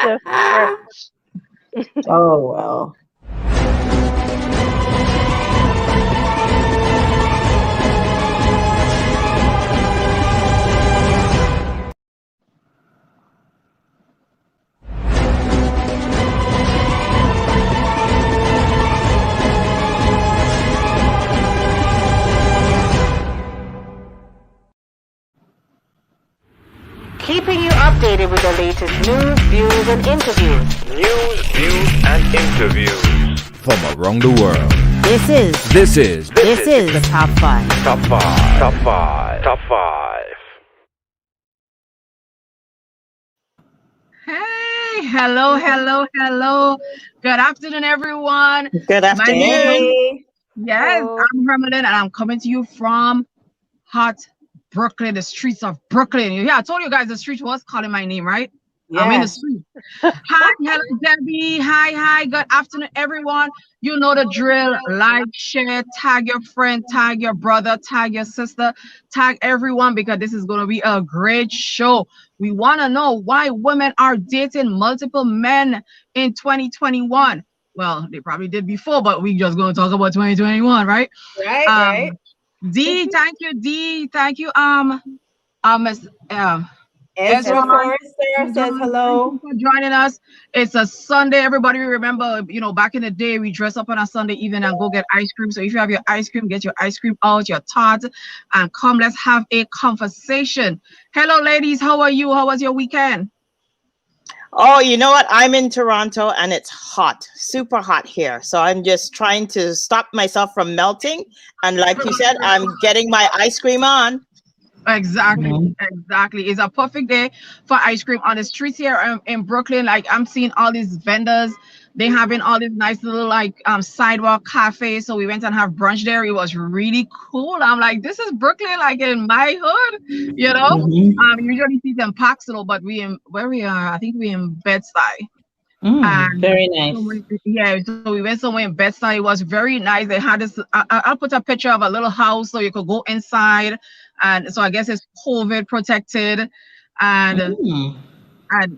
the French. Oh, well. Keeping you updated with the latest news, views, and interviews. News, views, and interviews from around the world. This is the Top 5. Top 5. Top 5. Top 5. Hey, hello. Good afternoon, everyone. Good afternoon. Yes, I'm Hermelin, and I'm coming to you from hot Brooklyn, the streets of Brooklyn. Yeah, I told you guys the street was calling my name, right? Yes. I'm in the street. Hi, hello, Debbie. Hi. Good afternoon, everyone. You know the drill. Like, share, tag your friend, tag your brother, tag your sister, tag everyone, because this is going to be a great show. We want to know why women are dating multiple men in 2021. Well, they probably did before, but we just going to talk about 2021, right? Right. D, thank you, D. Thank you, Miss Ezra Forrester says hello. Thank you for joining us. It's a Sunday. Everybody remember, back in the day, we dress up on a Sunday evening and go get ice cream. So if you have your ice cream, get your ice cream out, your tarts, and come, let's have a conversation. Hello, ladies. How are you? How was your weekend? Oh, you know what? I'm in Toronto and it's hot, super hot here. So I'm just trying to stop myself from melting. And like you said, I'm getting my ice cream on. Exactly. It's a perfect day for ice cream on the streets here in Brooklyn. Like, I'm seeing all these vendors. They having all these nice little sidewalk cafes. So we went and have brunch there. It was really cool. I'm like, this is Brooklyn, like in my hood, usually see them Parks, but where we are, I think we in Bed-Stuy. Very nice. So we went somewhere in Bed-Stuy. It was very nice. They had this. I'll put a picture of a little house so you could go inside, and so I guess it's COVID protected, and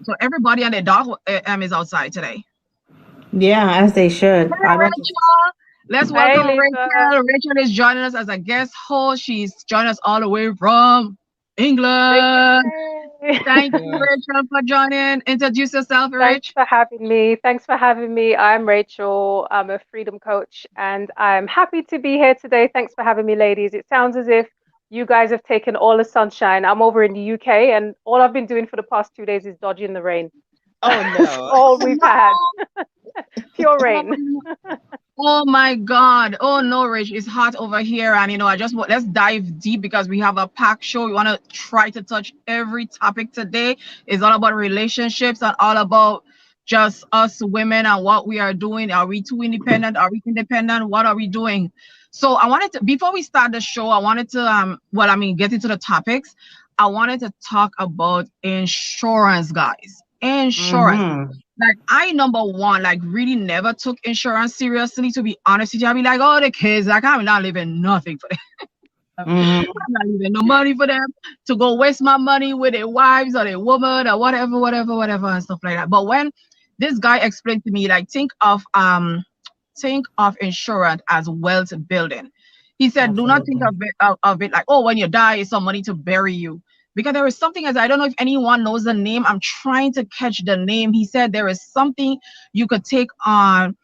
so everybody and their dog is outside today. Yeah, as they should. Hey, Rachel. Let's welcome Rachel. Rachel is joining us as a guest host. She's joining us all the way from England. Thank you, Rachel, for joining. Introduce yourself, Rachel. Thanks for having me. I'm Rachel. I'm a freedom coach, and I'm happy to be here today. Thanks for having me, ladies. It sounds as if you guys have taken all the sunshine. I'm over in the UK, and all I've been doing for the past 2 days is dodging the rain. Oh, no. All we've had. Pure rain. Oh my God. Oh no, Rich, it's hot over here. And let's dive deep because we have a packed show. We want to try to touch every topic today. It's all about relationships and all about just us women and what we are doing. Are we too independent? Are we independent? What are we doing? So before we start the show, I wanted to get into the topics. I wanted to talk about insurance, guys. Insurance. Like, I, number one, really never took insurance seriously, to be honest with you. I'd be like, oh, the kids, I'm not leaving nothing for them. I'm not leaving no money for them to go waste my money with their wives or their woman or whatever, and stuff like that. But when this guy explained to me, think of insurance as wealth building. He said, do not think of it like, oh, when you die, it's some money to bury you. Because there is something, as I don't know if anyone knows the name. I'm trying to catch the name. He said there is something you could take out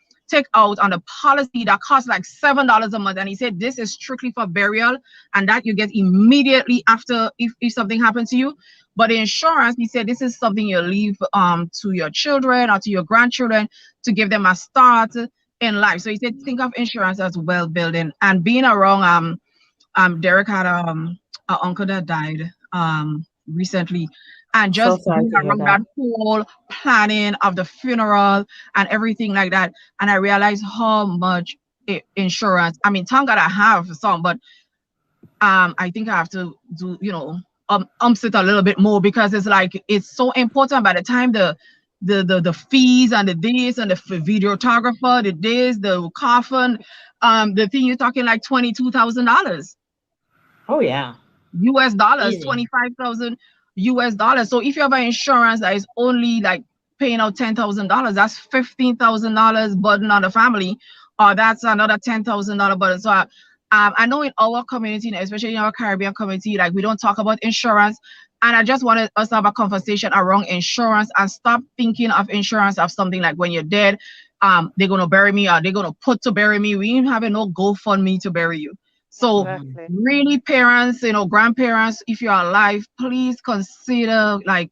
on the policy that costs like $7 a month. And he said this is strictly for burial, and that you get immediately after if something happens to you. But the insurance, he said, this is something you leave to your children or to your grandchildren to give them a start in life. So he said, think of insurance as well building. And being around Derek had an uncle that died recently, and just around that whole planning of the funeral and everything like that. And I realized how much insurance, thank God I have some, but I think I have to do, sit a little bit more, because it's so important. By the time the fees and the this and the videographer, the this, the coffin, the thing, you're talking like $22,000. Oh yeah. US dollars, $25,000 US dollars. So if you have an insurance that is only like paying out $10,000. That's $15,000 burden on the family, or that's another $10,000 burden. So I know in our community, especially in our Caribbean community, like we don't talk about insurance. And I just wanted us to have a conversation around insurance and stop thinking of insurance of something like when you're dead, they're going to bury me or they're going to put to bury me. We ain't having no GoFundMe to bury you. So really, parents, grandparents, if you're alive, please consider like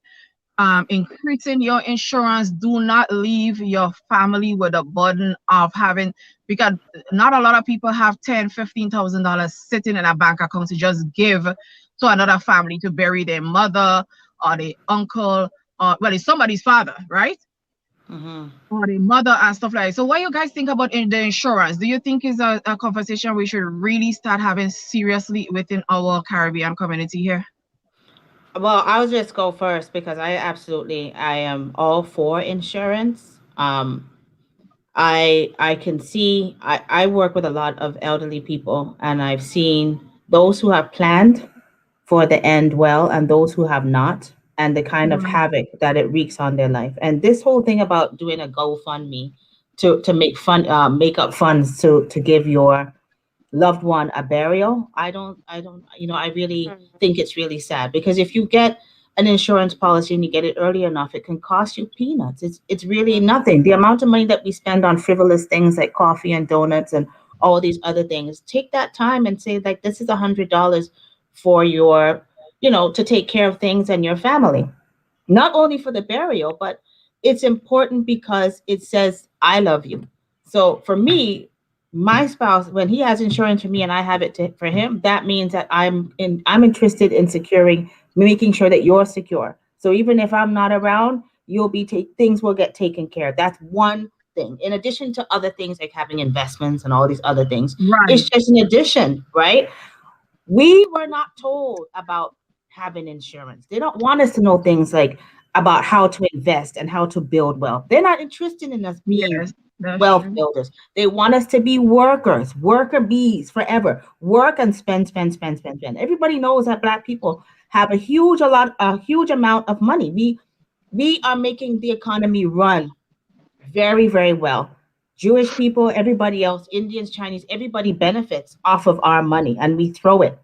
increasing your insurance. Do not leave your family with a burden of having, because not a lot of people have $10,000-$15,000 sitting in a bank account to just give to another family to bury their mother or their uncle, or well, it's somebody's father, right? Or the mother and stuff like that. So what you guys think about the insurance? Do you think is a conversation we should really start having seriously within our Caribbean community here? Well, I'll just go first because I am all for insurance. I can see, I work with a lot of elderly people, and I've seen those who have planned for the end well and those who have not, and the kind of havoc that it wreaks on their life. And this whole thing about doing a GoFundMe to make up funds to give your loved one a burial, I really think it's really sad, because if you get an insurance policy and you get it early enough, it can cost you peanuts. It's really nothing. The amount of money that we spend on frivolous things like coffee and donuts and all these other things, take that time and say, like, this is $100 for your, to take care of things and your family, not only for the burial, but it's important because it says, I love you. So for me, my spouse, when he has insurance for me and I have it for him, that means that I'm interested in making sure that you're secure. So even if I'm not around, things will get taken care of. That's one thing. In addition to other things like having investments and all these other things, it's just an addition, right? We were not told about having insurance. They don't want us to know things like about how to invest and how to build wealth. They're not interested in us being wealth builders. They want us to be workers, worker bees forever. Work and spend. Everybody knows that Black people have a huge amount of money. We are making the economy run very, very well. Jewish people, everybody else, Indians, Chinese, everybody benefits off of our money, and we throw it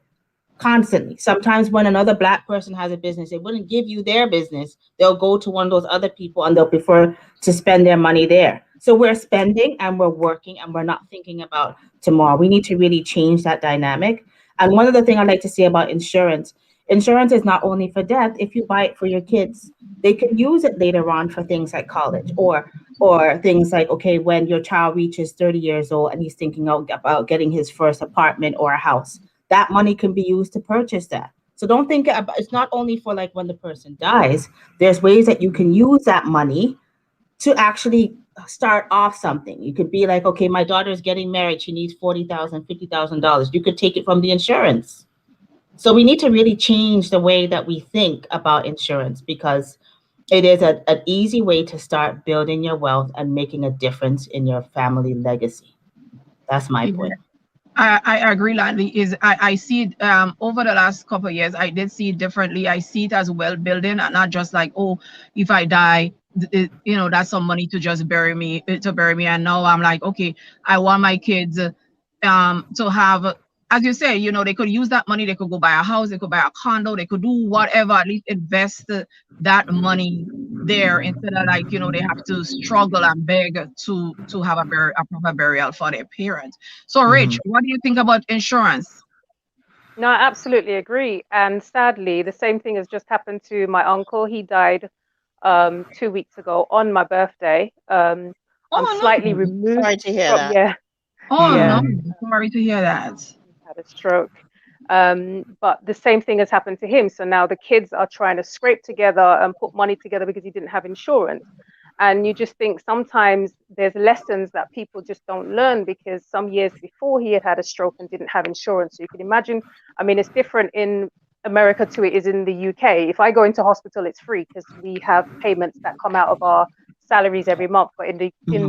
constantly. Sometimes when another Black person has a business, they wouldn't give you their business. They'll go to one of those other people and they'll prefer to spend their money there. So we're spending and we're working and we're not thinking about tomorrow. We need to really change that dynamic. And one other thing I like to say about insurance is not only for death. If you buy it for your kids, they can use it later on for things like college or things like, okay, when your child reaches 30 years old and he's thinking about getting his first apartment or a house, that money can be used to purchase that. So don't think about, it's not only for like when the person dies. There's ways that you can use that money to actually start off something. You could be like, okay, my daughter's getting married. She needs $40,000, $50,000. You could take it from the insurance. So we need to really change the way that we think about insurance, because it is an easy way to start building your wealth and making a difference in your family legacy. That's my point. I agree, Landley. I see it over the last couple of years. I did see it differently. I see it as well building, and not just like, oh, if I die, that's some money to just bury me. And now I'm like, okay, I want my kids to have, as you say, they could use that money. They could go buy a house. They could buy a condo. They could do whatever. At least invest that money there instead of like, they have to struggle and beg to have a proper burial for their parents. So, Rich, what do you think about insurance? No, I absolutely agree. And sadly, the same thing has just happened to my uncle. He died 2 weeks ago on my birthday. I'm slightly removed. Sorry to hear that. Yeah. No, sorry to hear that. Had a stroke. But the same thing has happened to him. So now the kids are trying to scrape together and put money together because he didn't have insurance. And you just think sometimes there's lessons that people just don't learn, because some years before he had a stroke and didn't have insurance. So you can imagine, I mean, it's different in America to it is in the UK. If I go into hospital, it's free because we have payments that come out of our salaries every month. But in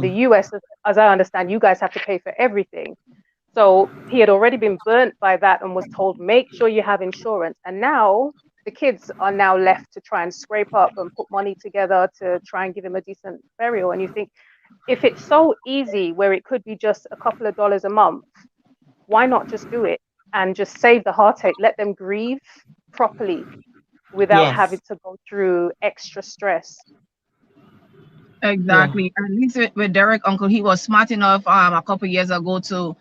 the US, as I understand, you guys have to pay for everything. So he had already been burnt by that and was told, make sure you have insurance. And now the the kids are now left to try and scrape up and put money together to try and give him a decent burial. And you think, if it's so easy where it could be just a couple of dollars a month, why not just do it and just save the heartache? Let them grieve properly without having to go through extra stress. Exactly. And at least with Derek uncle, he was smart enough a couple years ago to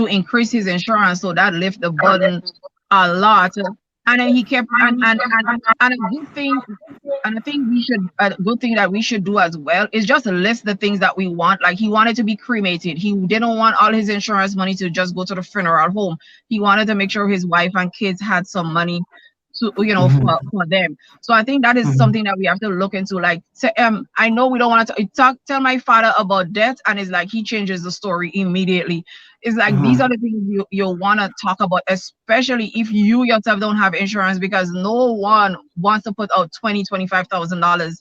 increase his insurance, so that lift the burden a lot. And then he kept and a good thing, and I think a good thing that we should do as well is just list the things that we want. Like, he wanted to be cremated. He didn't want all his insurance money to just go to the funeral home. He wanted to make sure his wife and kids had some money to, for them. So I think that is something that we have to look into. Like, I know we don't want to tell my father about death, and it's like he changes the story immediately. It's like these are the things you want to talk about, especially if you yourself don't have insurance, because no one wants to put out $25,000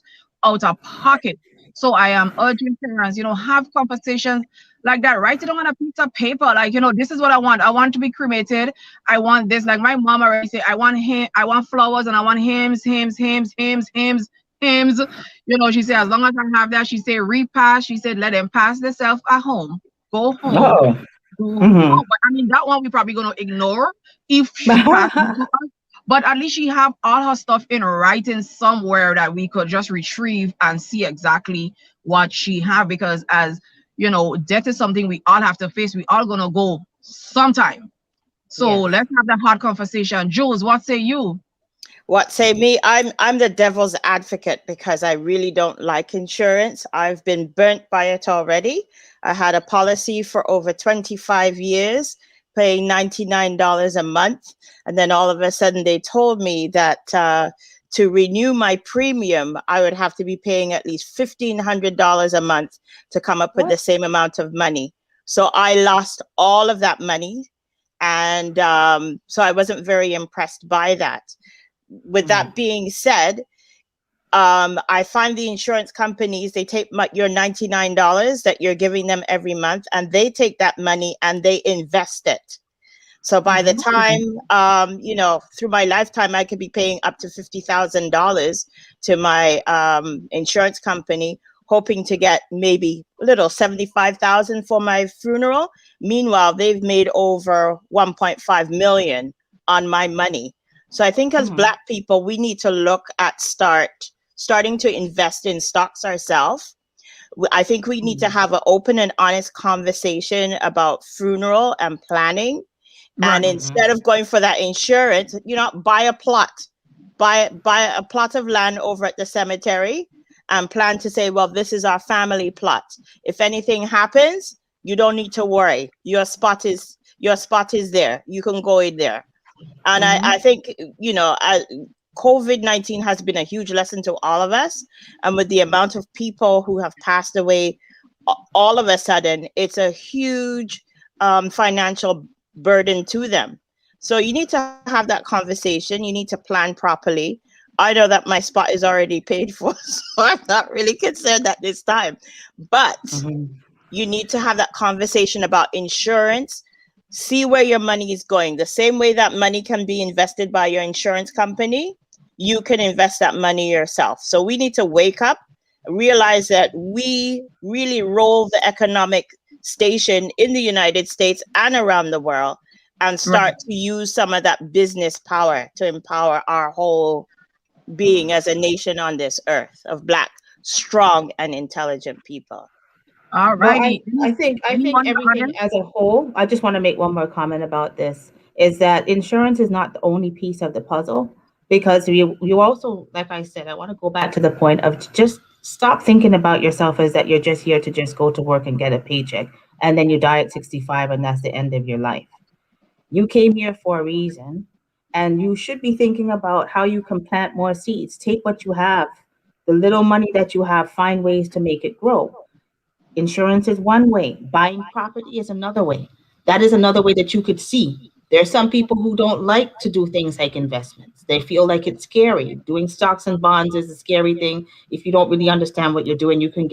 out of pocket. So I am urging parents, have conversations like that. Write it on a piece of paper. Like, this is what I want. I want to be cremated. I want this. Like my mom already said, I want flowers, and I want hymns. She said, as long as I have that, she said, repass. She said, let them pass themselves at home. Go home. Oh. But I mean, that one we're probably going to ignore if she passes to us. But at least she have all her stuff in writing somewhere that we could just retrieve and see exactly what she have. Because as death is something we all have to face. We all gonna go sometime. So let's have that hard conversation. Jules, what say you? What say me? I'm the devil's advocate because I really don't like insurance. I've been burnt by it already. I had a policy for over 25 years, paying $99 a month. And then all of a sudden they told me that to renew my premium, I would have to be paying at least $1,500 a month to come up with the same amount of money. So I lost all of that money. And so I wasn't very impressed by that. With that being said, I find the insurance companies, they take your $99 that you're giving them every month, and they take that money and they invest it. So by the time, through my lifetime, I could be paying up to $50,000 to my insurance company, hoping to get maybe a little $75,000 for my funeral. Meanwhile, they've made over $1.5 million on my money. So I think as Black people, we need to look at starting to invest in stocks ourselves. I think we need to have an open and honest conversation about funeral and planning. And instead of going for that insurance, buy a plot, buy a plot of land over at the cemetery and plan to say, well, this is our family plot. If anything happens, you don't need to worry. Your spot is there. You can go in there. And I think, COVID-19 has been a huge lesson to all of us. And with the amount of people who have passed away, all of a sudden, it's a huge financial burden to them. So you need to have that conversation. You need to plan properly. I know that my spot is already paid for, so I'm not really concerned at this time. But you need to have that conversation about insurance. See where your money is going. The same way that money can be invested by your insurance company, you can invest that money yourself. So we need to wake up, realize that we really roll the economic station in the United States and around the world, and start to use some of that business power to empower our whole being as a nation on this earth of Black, strong and intelligent people. All right. Well, I think everything as a whole, I just want to make one more comment about this, is that insurance is not the only piece of the puzzle, because you also, like I said, I want to go back to the point of just stop thinking about yourself as that you're just here to just go to work and get a paycheck and then you die at 65 and that's the end of your life. You came here for a reason, and you should be thinking about how you can plant more seeds. Take what you have, the little money that you have, find ways to make it grow. Insurance is one way. Buying property is another way. That is another way that you could see. There are some people who don't like to do things like investments. They feel like it's scary. Doing stocks and bonds is a scary thing. If you don't really understand what you're doing, you can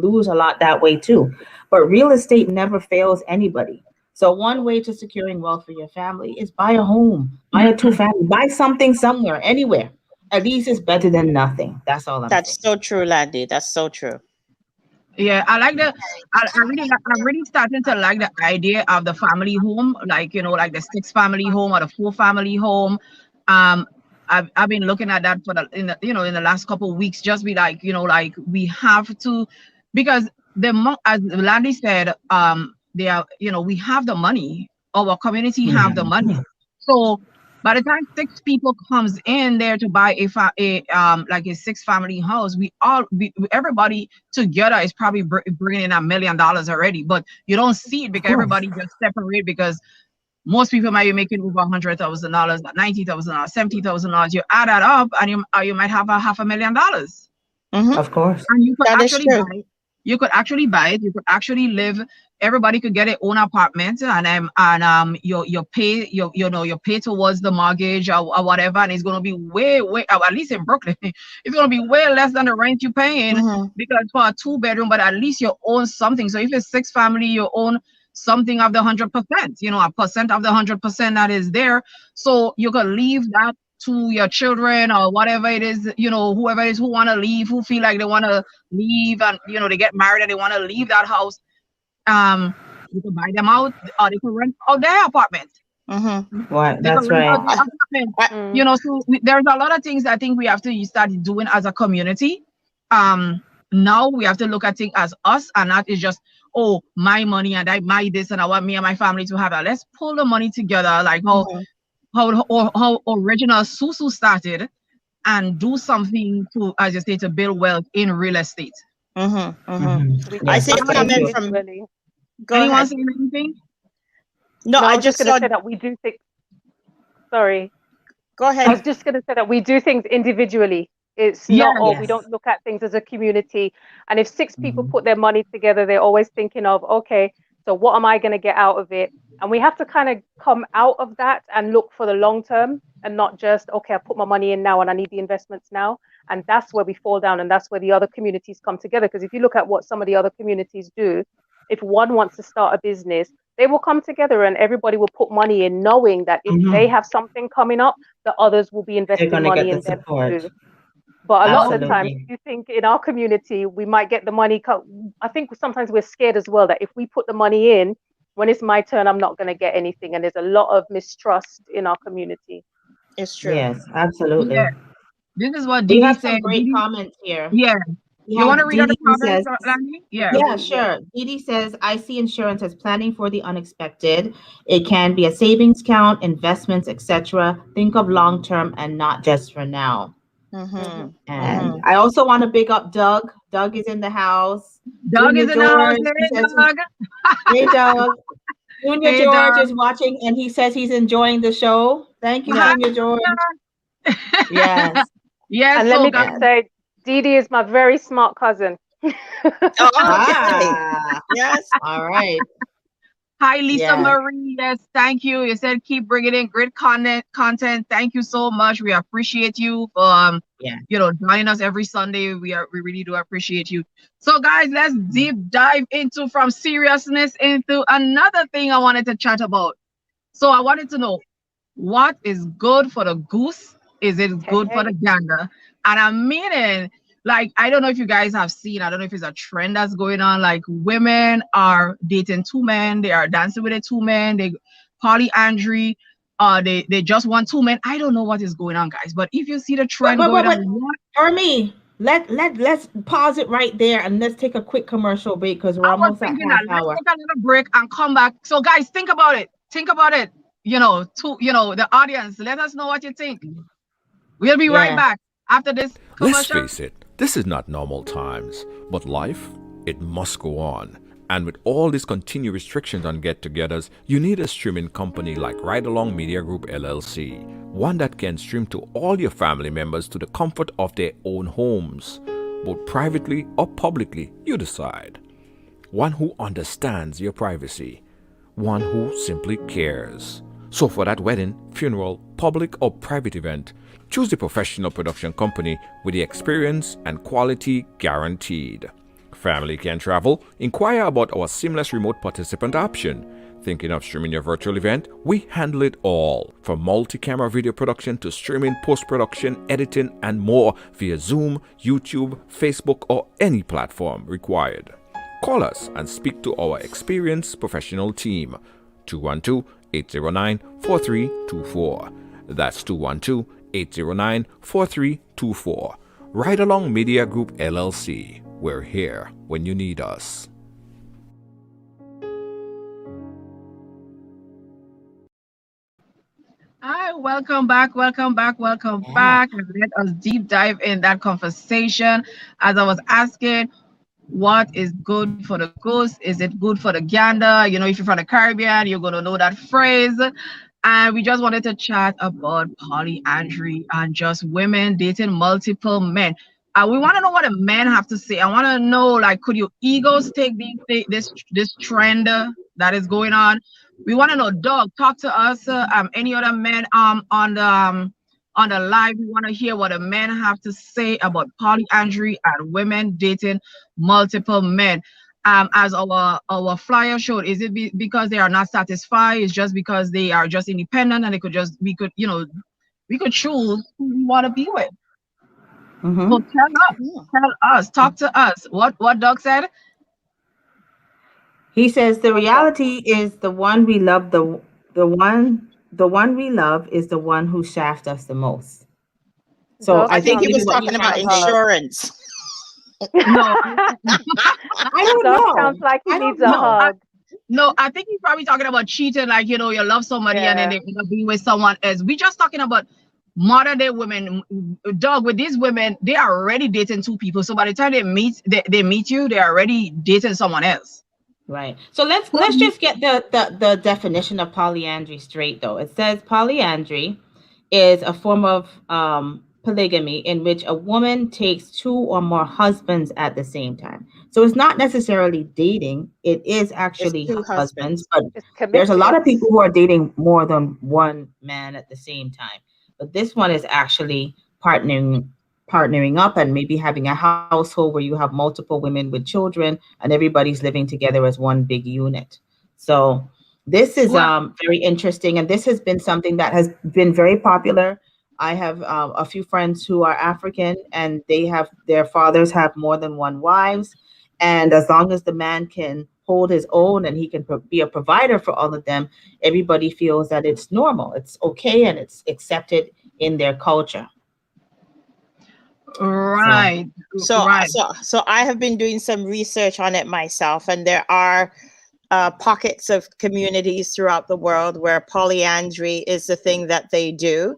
lose a lot that way too. But real estate never fails anybody. So one way to securing wealth for your family is buy a home, buy a two-family, buy something somewhere, anywhere. At least it's better than nothing. That's all I'm saying. That's so true, Landy. That's so true. Yeah, I like the. I'm really starting to like the idea of the family home, like like the 6-family home or the 4-family home. I've been looking at that for in the last couple of weeks. Just be like, like we have to, because as Landy said, they are, we have the money. Our community have the money. So by the time 6 people comes in there to buy a 6-family house, everybody together is probably bringing in $1 million already. But you don't see it because everybody just separate, because most people might be making over $100,000, $90,000, $70,000. You add that up, and you might have $500,000. Of course, and you could That is actually true. buy it. You could actually buy it. You could actually live. Everybody could get their own apartment, and you pay towards the mortgage or whatever, and it's gonna be way, at least in Brooklyn, it's gonna be way less than the rent you're paying, because for a 2-bedroom, but at least you own something. So if it's 6-family, you own something of the 100%, a percent of the 100% that is there. So you could leave that to your children or whatever it is, whoever it is who want to leave, who feel like they want to leave, and they get married and they want to leave that house. You can buy them out, or they can rent out their apartment. Right, that's right. So there's a lot of things I think we have to start doing as a community. Now we have to look at things as us, and not is just, oh, my money and my this, and I want me and my family to have that. Let's pull the money together, like how original Susu started, and do something to, as you say, to build wealth in real estate. I see a comment from. Go Anyone ahead. saying anything? No, I I was just going saw. to say that we do think. Sorry. Go I was ahead. just going to say that we do things individually. It's Yeah. not, we don't look at things as a community. And if 6 people put their money together, they're always thinking of, okay, so what am I going to get out of it? And we have to kind of come out of that and look for the long term, and not just, okay, I put my money in now and I need the investments now. And that's where we fall down, and that's where the other communities come together. Because if you look at what some of the other communities do, if one wants to start a business, they will come together and everybody will put money in, knowing that if they have something coming up, the others will be investing gonna money get in the them support. too. But a lot of the time, Absolutely. if you think in our community, we might get the money. I think sometimes we're scared as well that if we put the money in, when it's my turn, I'm not going to get anything. And there's a lot of mistrust in our community. It's true. Yes, absolutely. Yeah. This is what We Didi have said. some great Didi- comments here. Yeah. We You have want to read out the Didi who comments, says, Landy? Yeah. yeah, sure. Didi says, I see insurance as planning for the unexpected. It can be a savings account, investments, etc. Think of long term and not just for now. And I also want to big up Doug. Doug is in the house. Doug Junior is in the house. George, he Hey, says- Doug. Hey, Doug. Junior Hey, George Doug. is watching, and he says he's enjoying the show. Thank you, Hi, Junior George. Yes. Yes. And So let me guys, just say, Didi is my very smart cousin. Ah, Yes. all right. hi, Lisa Yeah. Marie. Yes, thank you. You said keep bringing in great content. Thank you so much. We appreciate you for joining us every Sunday. We really do appreciate you. So guys, let's deep dive into from seriousness into another thing I wanted to chat about. So I wanted to know, what is good for the goose? Is it good for the gander? And I'm meaning, like, I don't know if you guys have seen, I don't know if it's a trend that's going on, like women are dating 2 men, they are dancing with the 2 men, they polyandry, they just want 2 men. I don't know what is going on, guys, but if you see the trend going on, Hermie, let's pause it right there and let's take a quick commercial break because we're I was almost at thinking half that let's hour. take a little break and come back. So guys, think about it. The audience, let us know what you think. We'll be right back after this Let's commercial. face it, this is not normal times, but life, it must go on. And with all these continued restrictions on get-togethers, you need a streaming company like Ride Along Media Group LLC, one that can stream to all your family members to the comfort of their own homes, both privately or publicly, you decide. One who understands your privacy, one who simply cares. So for that wedding, funeral, public or private event, choose the professional production company with the experience and quality guaranteed. Family can travel? Inquire about our seamless remote participant option. Thinking of streaming your virtual event? We handle it all. From multi-camera video production to streaming, post-production, editing, and more via Zoom, YouTube, Facebook, or any platform required. Call us and speak to our experienced professional team. 212-809-4324. That's 212-809-4324. Ride Along Media Group LLC. We're here when you need us. Hi, welcome back. Let us deep dive in that conversation. As I was asking, what is good for the goose? Is it good for the gander? You know, if you're from the Caribbean, you're going to know that phrase. And we just wanted to chat about polyandry and just women dating multiple men. We want to know what the men have to say. I want to know, like, could your egos take this trend that is going on? We want to know, Doug, talk to us. Any other men on the live, we want to hear what the men have to say about polyandry and women dating multiple men. As our flyer showed, is it because they are not satisfied? It's just because they are just independent and we could choose who we want to be with. Mm-hmm. So tell us, talk to us. What Doug said? He says the reality is the one we love, the one we love is the one who shafts us the most. So I think he was talking about insurance. No, I don't know. Sounds like he needs a hug. No, I think he's probably talking about cheating, like, you know, you love somebody and then they end up being with someone else. We're just talking about modern day women. Doug, with these women, they are already dating two people. So by the time they meet you, they're already dating someone else. Right. So let's just get the definition of polyandry straight, though. It says polyandry is a form of polygamy in which a woman takes two or more husbands at the same time. So it's not necessarily dating. It is actually husbands. But there's a lot of people who are dating more than one man at the same time. But this one is actually partnering up and maybe having a household where you have multiple women with children and everybody's living together as one big unit. So this is very interesting. And this has been something that has been very popular. I have a few friends who are African and their fathers have more than one wives. And as long as the man can hold his own and he can be a provider for all of them, everybody feels that it's normal, it's okay, and it's accepted in their culture. Right. So I have been doing some research on it myself, and there are pockets of communities throughout the world where polyandry is the thing that they do.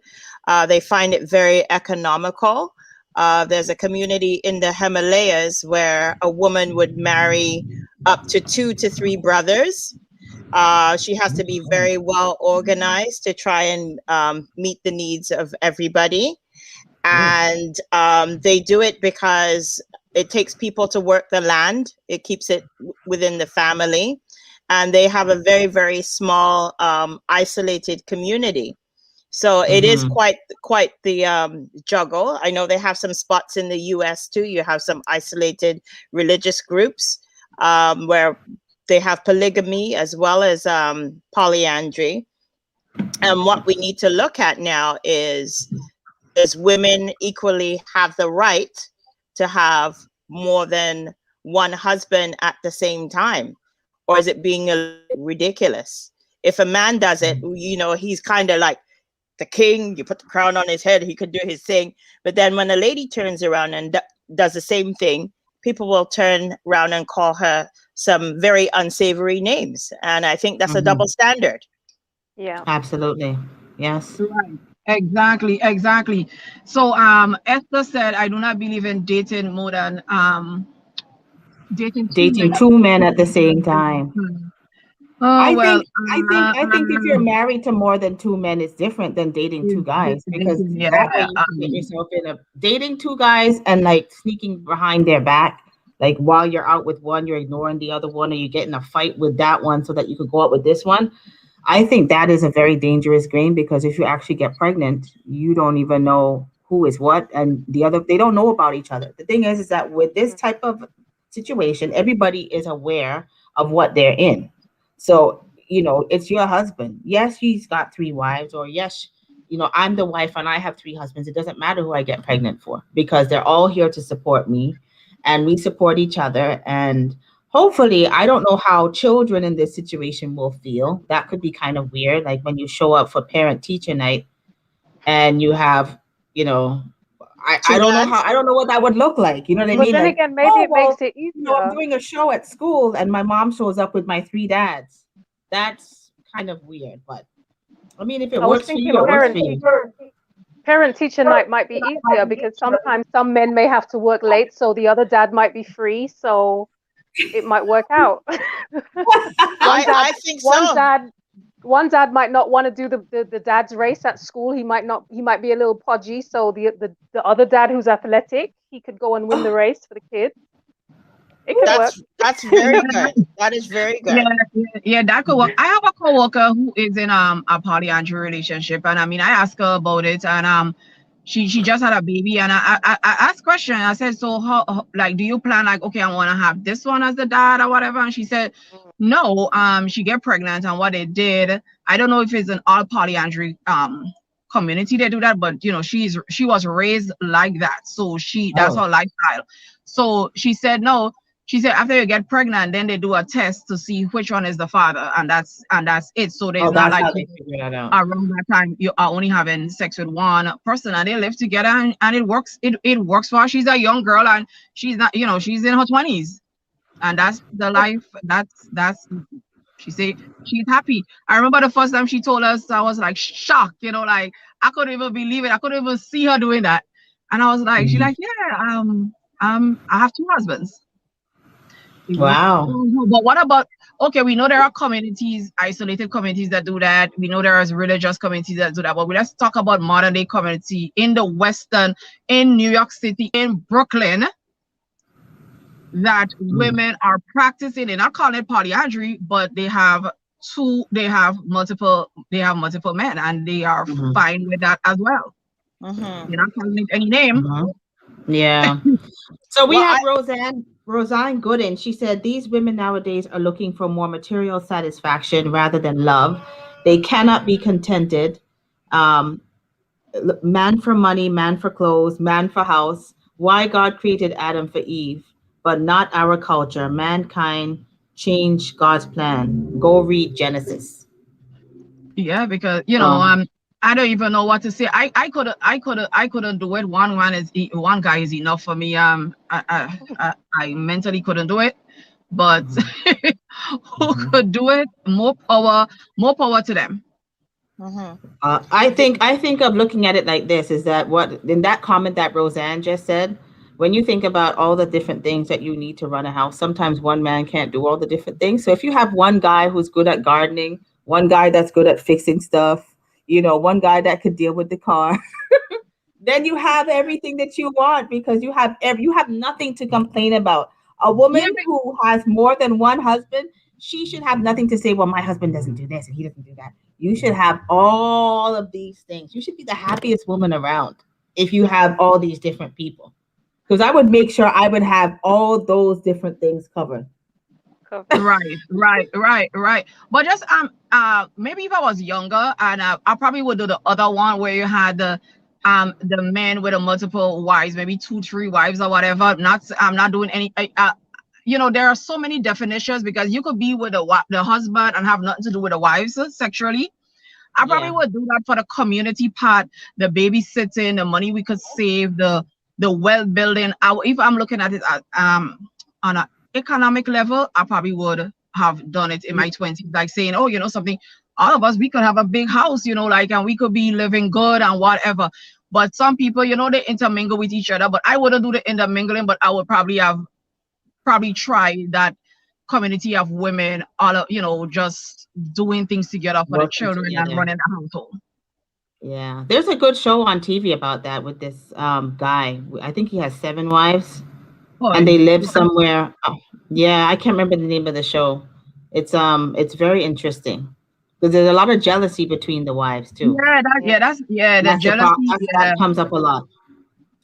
They find it very economical. There's a community in the Himalayas where a woman would marry up to 2 to 3 brothers. She has to be very well organized to try and meet the needs of everybody. And they do it because it takes people to work the land. It keeps it within the family. And they have a very, very small, isolated community. So it is quite the juggle. I know they have some spots in the US too. You have some isolated religious groups where they have polygamy as well as polyandry. And what we need to look at now is, does women equally have the right to have more than one husband at the same time? Or is it being ridiculous? If a man does it, you know, he's kind of like the king, you put the crown on his head, he could do his thing. But then when a lady turns around and does the same thing, people will turn around and call her some very unsavory names. And I think that's a double standard. Yeah, absolutely. Yes. Right. Exactly. So Esther said, I do not believe in dating more than dating two men at the same time. I think if you're married to more than 2 men, it's different than dating 2 guys, because that way you can get yourself in a dating 2 guys and like sneaking behind their back, like while you're out with one, you're ignoring the other one, or you get in a fight with that one so that you could go out with this one. I think that is a very dangerous game, because if you actually get pregnant, you don't even know who is what, and the other, they don't know about each other. The thing is that with this type of situation, everybody is aware of what they're in. So, you know, it's your husband. Yes, he's got 3 wives, or yes, you know, I'm the wife and I have 3 husbands. It doesn't matter who I get pregnant for, because they're all here to support me and we support each other. And hopefully, I don't know how children in this situation will feel. That could be kind of weird. Like when you show up for parent teacher night and you have, you know, I don't know how, I don't know what that would look like. You know what I But mean? then Like, again, maybe it makes it you know, I'm easier. doing a show at school and my mom shows up with my 3 dads. That's kind of weird, but I mean, if it I was works for thinking you, it works for you. parent teacher night might be easier because sometimes some men may have to work late, so the other dad might be free, so it might work out. I think so. One dad might not want to do the dad's race at school. He might be a little podgy, so the other dad who's athletic, he could go and win the race for the kids. It could work. That's very good. That is very good. Yeah, that could work. I have a coworker who is in a polyandry relationship, and I mean, I asked her about it, and she just had a baby, and I asked question. I said, so how like do you plan, like, okay, I want to have this one as the dad or whatever? And she said, no. She get pregnant, and what they did, I don't know if it's an all polyandry community they do that, but you know, she was raised like that, so that's her lifestyle. So she said no. She said after you get pregnant, then they do a test to see which one is the father, and that's it. So there's not like around that time you are only having sex with one person, and they live together, and it works. It works for her. She's a young girl, and she's not, you know, she's in her 20s, and that's the life. That's she said she's happy. I remember the first time she told us, I was like shocked, you know, like I couldn't even believe it. I couldn't even see her doing that, and I was like, she's like, yeah, I have 2 husbands. Wow. But what about, okay, we know there are communities, isolated communities that do that. We know there are religious communities that do that. But let's talk about modern day community in the Western, in New York City, in Brooklyn, that women are practicing. They're not calling it polyandry, but they have multiple men, and they are fine with that as well. They're not calling it any name. Yeah. So we have Roseanne Gooden. She said these women nowadays are looking for more material satisfaction rather than love. They cannot be contented. Man for money, man for clothes, man for house. Why God created Adam for Eve, but not our culture. Mankind changed God's plan. Go read Genesis. Yeah, because you know, I don't even know what to say. I couldn't do it. One guy is enough for me. I mentally couldn't do it, but who could do it? More power to them. I think of looking at it like this, is that what in that comment that Roseanne just said, when you think about all the different things that you need to run a house, sometimes one man can't do all the different things. So if you have one guy who's good at gardening, one guy that's good at fixing stuff, you know, one guy that could deal with the car, then you have everything that you want, because you have nothing to complain about. A woman who has more than one husband, she should have nothing to say, well, my husband doesn't do this and he doesn't do that. You should have all of these things. You should be the happiest woman around if you have all these different people. Because I would make sure I would have all those different things covered. Right. But just maybe if I was younger, and I probably would do the other one where you had the men with a multiple wives, maybe 2, 3 wives or whatever. I'm not doing any. You know, there are so many definitions, because you could be with the husband and have nothing to do with the wives sexually. I probably would do that for the community part, the babysitting, the money we could save, the well building. If I'm looking at it on an economic level, I probably would have done it in my 20s, like saying, oh, you know something, all of us, we could have a big house, you know, like, and we could be living good and whatever. But some people, you know, they intermingle with each other. But I wouldn't do the intermingling, but I would probably try that community of women, all of, you know, just doing things together for the children and running the household. Yeah, there's a good show on TV about that with this guy. I think he has 7 wives, and they live somewhere. Yeah, I can't remember the name of the show. It's very interesting, because there's a lot of jealousy between the wives too. The jealousy that comes up a lot.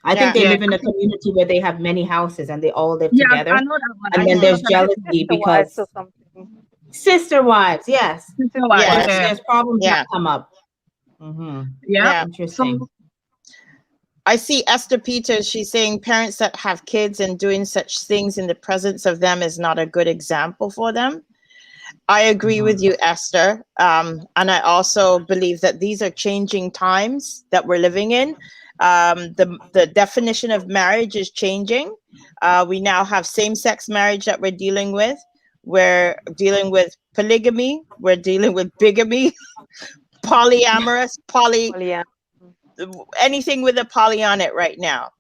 I think Yeah. they live in a community where they have many houses and they all live Yeah, together. I know that one. And I then know there's that. jealousy Sister wives because or something. sister wives, yes. Sister wife, Yes. yeah. There's problems Yeah. that come up. Mm-hmm. Yeah. Yeah. Interesting. So I see Esther Peters. She's saying parents that have kids and doing such things in the presence of them is not a good example for them. I agree with you, Esther. And I also believe that these are changing times that we're living in. The definition of marriage is changing. We now have same-sex marriage that we're dealing with. We're dealing with polygamy. We're dealing with bigamy, polyamorous, Well, yeah. anything with a poly on it right now.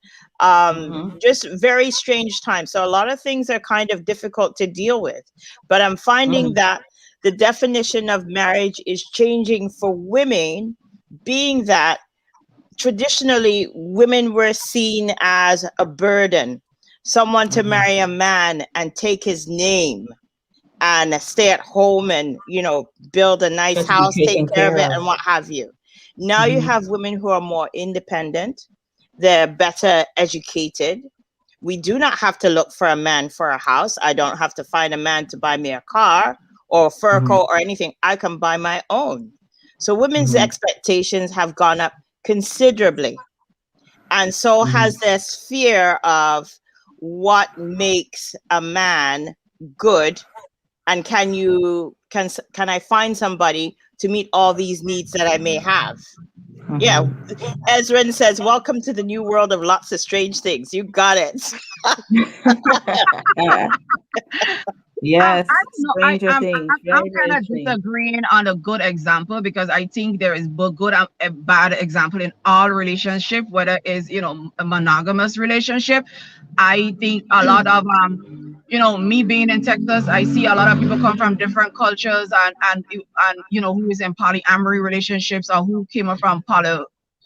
Just very strange times. So a lot of things are kind of difficult to deal with, but I'm finding that the definition of marriage is changing for women, being that traditionally women were seen as a burden, someone to marry a man and take his name and stay at home and, you know, build a nice Just be house, take taken care of care it of. and what have you. Now you have women who are more independent. They're better educated. We do not have to look for a man for a house. I don't have to find a man to buy me a car or a fur coat or anything. I can buy my own. So women's expectations have gone up considerably. And so has this fear of what makes a man good, and can I find somebody to meet all these needs that I may have? Yeah, Ezrin says, welcome to the new world of lots of strange things. You got it. Yes, I'm stranger things. Very, very kind of strange. disagreeing on a good example, because I think there is both good and a bad example in all relationship, whether it's, you know, a monogamous relationship. I think a lot of you know, me being in Texas, I see a lot of people come from different cultures and you know, who is in polyamory relationships or who came from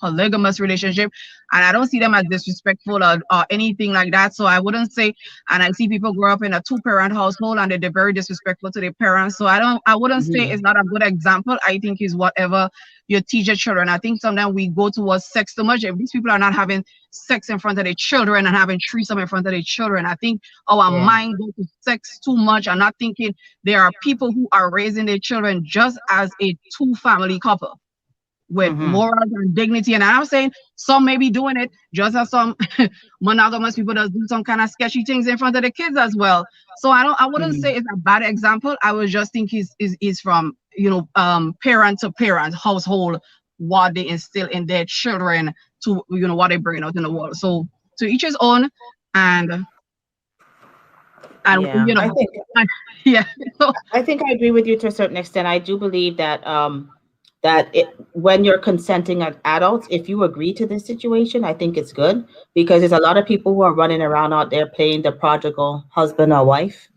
polygamous relationship, and I don't see them as disrespectful or anything like that. So I wouldn't say, and I see people grow up in a 2-parent household and they're very disrespectful to their parents. So I wouldn't say it's not a good example. I think it's whatever you teach your children. I think sometimes we go towards sex too much. If these people are not having sex in front of their children and having threesome in front of their children, I think our mind goes to sex too much and not thinking there are people who are raising their children just as a 2-family couple with morals and dignity. And I'm saying some may be doing it just as some monogamous people does do some kind of sketchy things in front of the kids as well. So I wouldn't say it's a bad example. I would just think is from, you know, parent to parent household, what they instill in their children to, you know, what they bring out in the world. So to each his own. And Yeah, you know, I think yeah. So, I think I agree with you to a certain extent. I do believe that when you're consenting as adults, if you agree to this situation, I think it's good, because there's a lot of people who are running around out there playing the prodigal husband or wife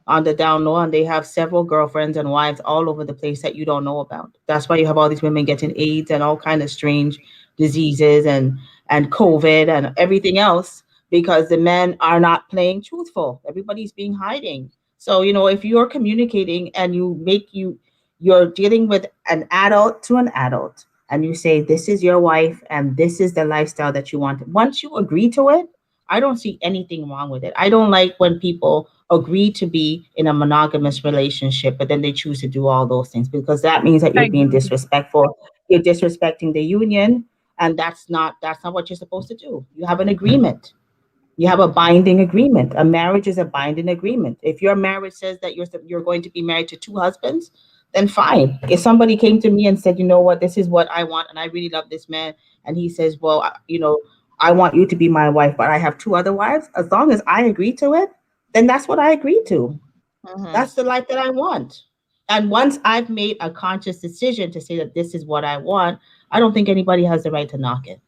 on the down low, and they have several girlfriends and wives all over the place that you don't know about. That's why you have all these women getting AIDS and all kind of strange diseases and COVID and everything else, because the men are not playing truthful. Everybody's being hiding. So, you know, if you're communicating and you're dealing with an adult to an adult, and you say, this is your wife and this is the lifestyle that you want. Once you agree to it, I don't see anything wrong with it. I don't like when people agree to be in a monogamous relationship, but then they choose to do all those things, because that means that you're being disrespectful. You're disrespecting the union, and that's not what you're supposed to do. You have an agreement. You have a binding agreement. A marriage is a binding agreement. If your marriage says that you're going to be married to 2 husbands, then fine. If somebody came to me and said, you know what, this is what I want, and I really love this man, and he says, well, you know, I want you to be my wife, but I have 2 other wives, as long as I agree to it, then that's what I agree to. That's the life that I want. And once I've made a conscious decision to say that this is what I want, I don't think anybody has the right to knock it.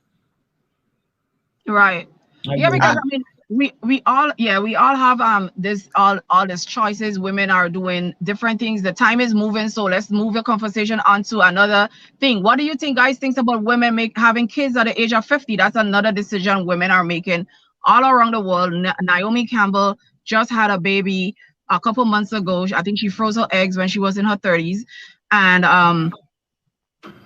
Right. Yeah, because I mean, we all have all these choices. Women are doing different things. The time is moving, so let's move the conversation on to another thing. What do you think, guys, thinks about women having kids at the age of 50? That's another decision women are making all around the world. Naomi Campbell just had a baby a couple months ago. I think she froze her eggs when she was in her 30s, and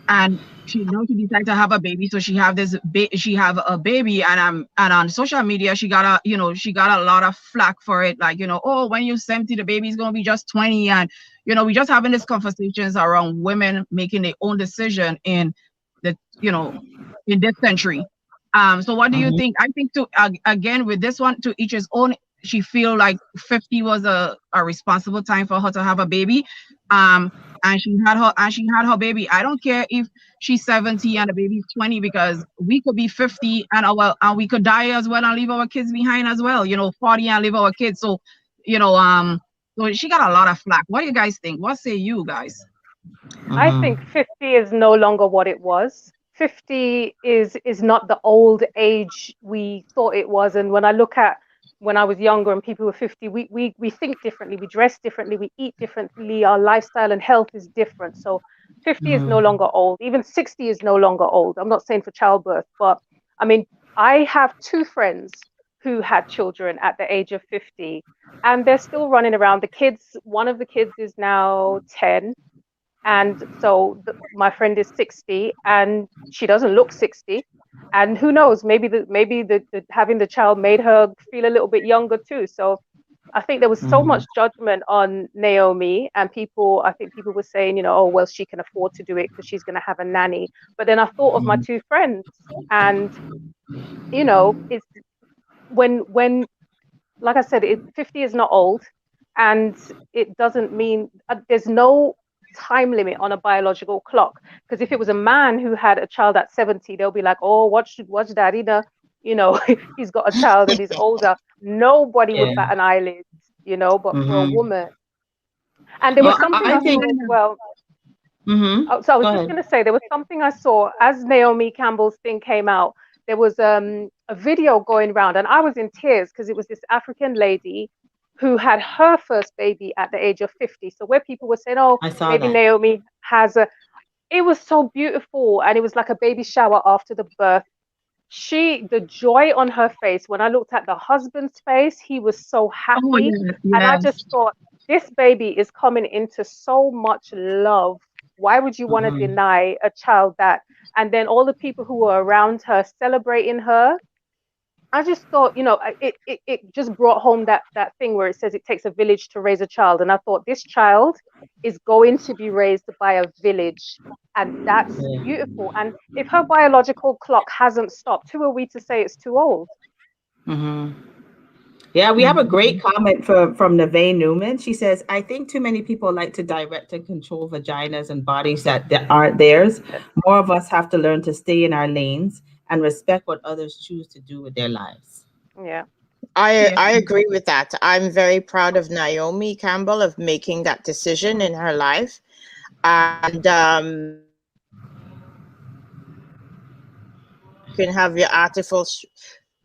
and she decided to have a baby, so she have a baby, and on social media she got a lot of flack for it, like, oh, when you're 70 the baby's gonna be just 20, and we just having these conversations around women making their own decision in the in this century. So what do you think? I think again with this one, to each his own. She feel like 50 was a responsible time for her to have a baby. And she had her baby. I don't care if she's 70 and the baby's 20, because we could be 50 and we could die as well and leave our kids behind as well, 40 and leave our kids. So, so she got a lot of flack. What do you guys think? What say you guys? I think 50 is no longer what it was. 50 is not the old age we thought it was. And when I look at when I was younger and people were 50, we think differently, we dress differently, we eat differently, our lifestyle and health is different. So 50 is no longer old. Even 60 is no longer old. I'm not saying for childbirth, but I mean, I have 2 friends who had children at the age of 50, and they're still running around. The kids, one of the kids is now 10. And so my friend is 60 and she doesn't look 60. And who knows, maybe the having the child made her feel a little bit younger too. So I think there was so much judgment on Naomi, and I think people were saying, oh, well, she can afford to do it because she's going to have a nanny. But then I thought of my 2 friends, and it's when like I said, 50 is not old, and it doesn't mean there's no time limit on a biological clock. Because if it was a man who had a child at 70, they'll be like, oh, watch daddy, he's got a child and he's older. Nobody would bat an eyelid, but for a woman. And there was something I think as well. So I was just going to say, there was something I saw as Naomi Campbell's thing came out. There was a video going around, and I was in tears because it was this African lady who had her first baby at the age of 50. So where people were saying, oh, maybe Naomi has it was so beautiful. And it was like a baby shower after the birth. The joy on her face, when I looked at the husband's face, he was so happy. Oh, yes. And I just thought, this baby is coming into so much love. Why would you want to deny a child that? And then all the people who were around her celebrating her, I just thought, it just brought home that thing where it says it takes a village to raise a child. And I thought, this child is going to be raised by a village. And that's beautiful. And if her biological clock hasn't stopped, who are we to say it's too old? Yeah, we have a great comment from Nevaeh Newman. She says, I think too many people like to direct and control vaginas and bodies that aren't theirs. More of us have to learn to stay in our lanes and respect what others choose to do with their lives. Yeah. I agree with that. I'm very proud of Naomi Campbell of making that decision in her life. And you can have your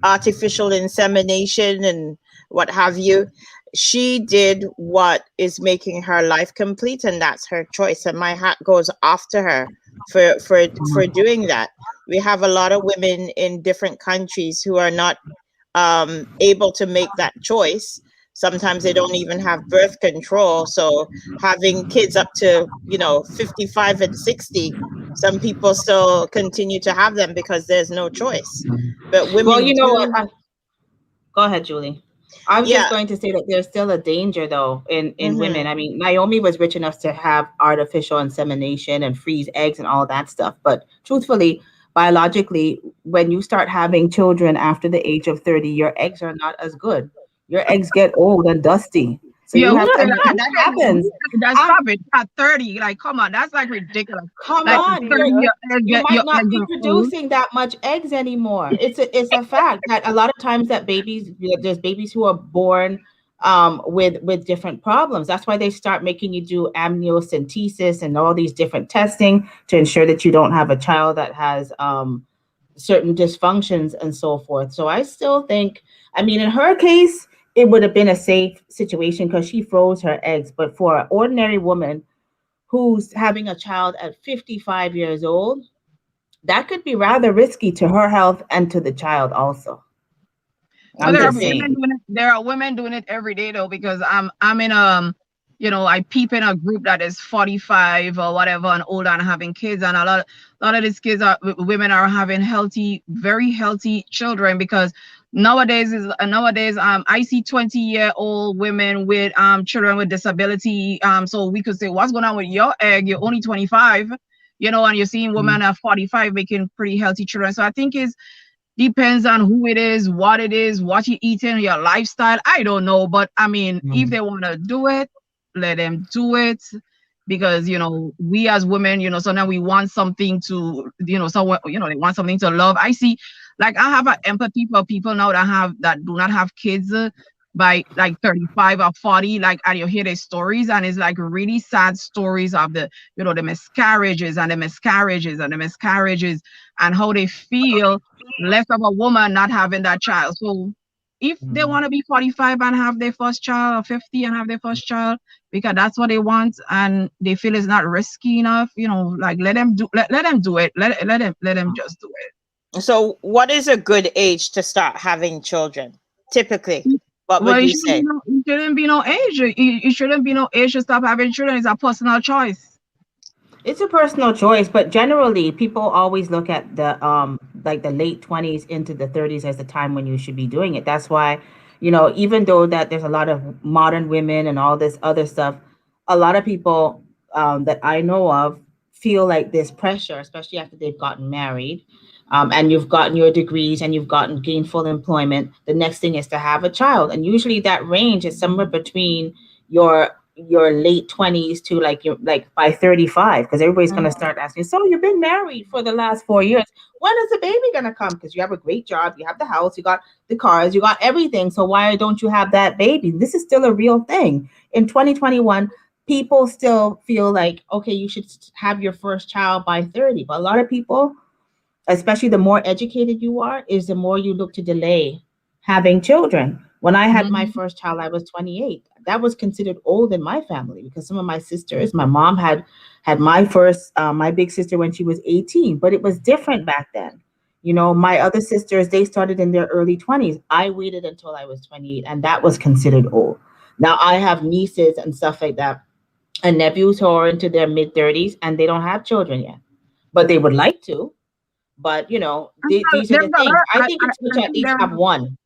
artificial insemination and what have you. She did what is making her life complete, and that's her choice. And my hat goes off to her for doing that. We have a lot of women in different countries who are not able to make that choice. Sometimes they don't even have birth control. So having kids up to 55 and 60, some people still continue to have them because there's no choice. But women, what? Go ahead, Julie. I was just going to say that there's still a danger, though, in women. I mean, Naomi was rich enough to have artificial insemination and freeze eggs and all that stuff. But truthfully, biologically, when you start having children after the age of 30, your eggs are not as good. Your eggs get old and dusty. So you have to, that happens. That's it at 30. Like, come on, that's like ridiculous. Come on, you might not be producing that much eggs anymore. It's a fact that a lot of times that there's babies who are born with different problems. That's why they start making you do amniocentesis and all these different testing to ensure that you don't have a child that has certain dysfunctions and so forth. So I still think, I mean, in her case, it would have been a safe situation because she froze her eggs. But for an ordinary woman who's having a child at 55 years old, that could be rather risky to her health and to the child also. There are women doing it every day though, because I'm in I peep in a group that is 45 or whatever and older and having kids, and a lot of these kids women are having very healthy children, because nowadays I see 20-year-old women with children with disability. So we could say, what's going on with your egg? You're only 25, and you're seeing women at 45 making pretty healthy children. So I think it's depends on who it is, what you're eating, your lifestyle. I don't know, but I mean, if they want to do it, let them do it, because we as women, sometimes we want something to, they want something to love. I see, like, I have an empathy for people now that do not have kids by like 35 or 40, like, and you hear their stories, and it's like really sad stories of the the miscarriages and how they feel less of a woman not having that child. So if they want to be 45 and have their first child, or 50 and have their first child, because that's what they want, and they feel it's not risky enough, like, let them do it. Let them just do it. So what is a good age to start having children? Typically, what would you say? It shouldn't be no age. It shouldn't be no age to stop having children. It's a personal choice. It's a personal choice, but generally people always look at the like the late 20s into the 30s as the time when you should be doing it. That's why, even though that there's a lot of modern women and all this other stuff, a lot of people that I know of feel like there's pressure, especially after they've gotten married, and you've gotten your degrees and you've gotten gainful employment. The next thing is to have a child, and usually that range is somewhere between your late 20s to like by 35, because everybody's going to start asking, so you've been married for the last 4 years, when is the baby going to come? Because you have a great job, you have the house, you got the cars, you got everything, so why don't you have that baby? This is still a real thing in 2021. People still feel like, okay, you should have your first child by 30, but a lot of people, especially the more educated you are, is the more you look to delay having children. When I had my first child, I was 28. That was considered old in my family, because some of my sisters, my mom had my first, my big sister when she was 18, but it was different back then. My other sisters, they started in their early 20s. I waited until I was 28, and that was considered old. Now I have nieces and stuff like that, and nephews who are into their mid 30s, and they don't have children yet, but they would like to. But these are the things. I think it's good to at least have one.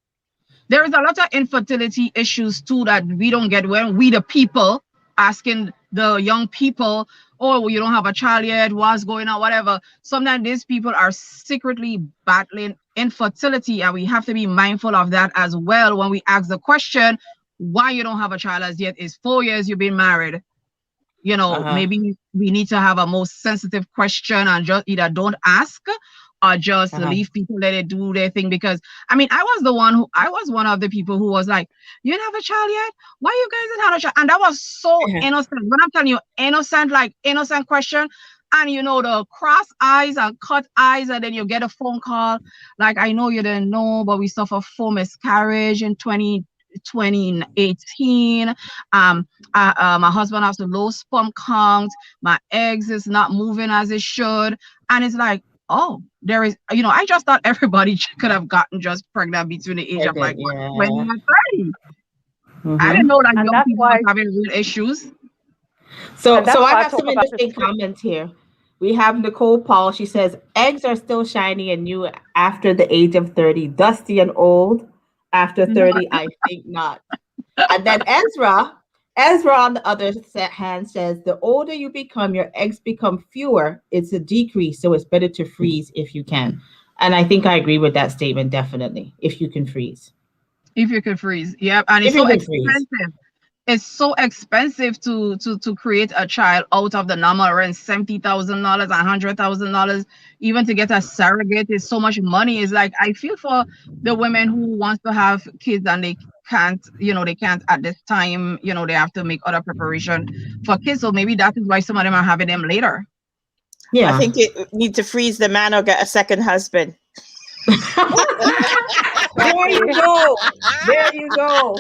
There is a lot of infertility issues too that we don't get when we the people asking the young people, oh, well, you don't have a child yet, what's going on, whatever. Sometimes these people are secretly battling infertility, and we have to be mindful of that as well when we ask the question, why you don't have a child as yet? It's 4 years you've been married. Maybe we need to have a more sensitive question and just either don't ask or just leave people let it do their thing. Because I mean, I was one of the people who was like, you didn't have a child yet? Why you guys didn't have a child? And that was so innocent. When I'm telling you, innocent question. And the cross eyes and cut eyes, and then you get a phone call like, I know you didn't know, but we suffered 4 miscarriage in 2018. My husband has a low sperm count, my eggs is not moving as it should. And it's like, oh, there is, I just thought everybody could have gotten just pregnant between the age of like 20 and 30. I didn't know that young people were having real issues. So I have some interesting comments here. We have Nicole Paul. She says, eggs are still shiny and new after the age of 30. Dusty and old after 30, I think not. And then Ezra on the other hand says, the older you become, your eggs become fewer. It's a decrease, so it's better to freeze if you can. And I think I agree with that statement, definitely, if you can freeze. If you can freeze, yep. And it's so expensive. It's so expensive to create a child out of the normal around $70,000, $100,000. Even to get a surrogate is so much money. It's like, I feel for the women who want to have kids and they can't at this time, they have to make other preparation for kids. So maybe that is why some of them are having them later. Yeah, I think you need to freeze the man or get a second husband. There you go.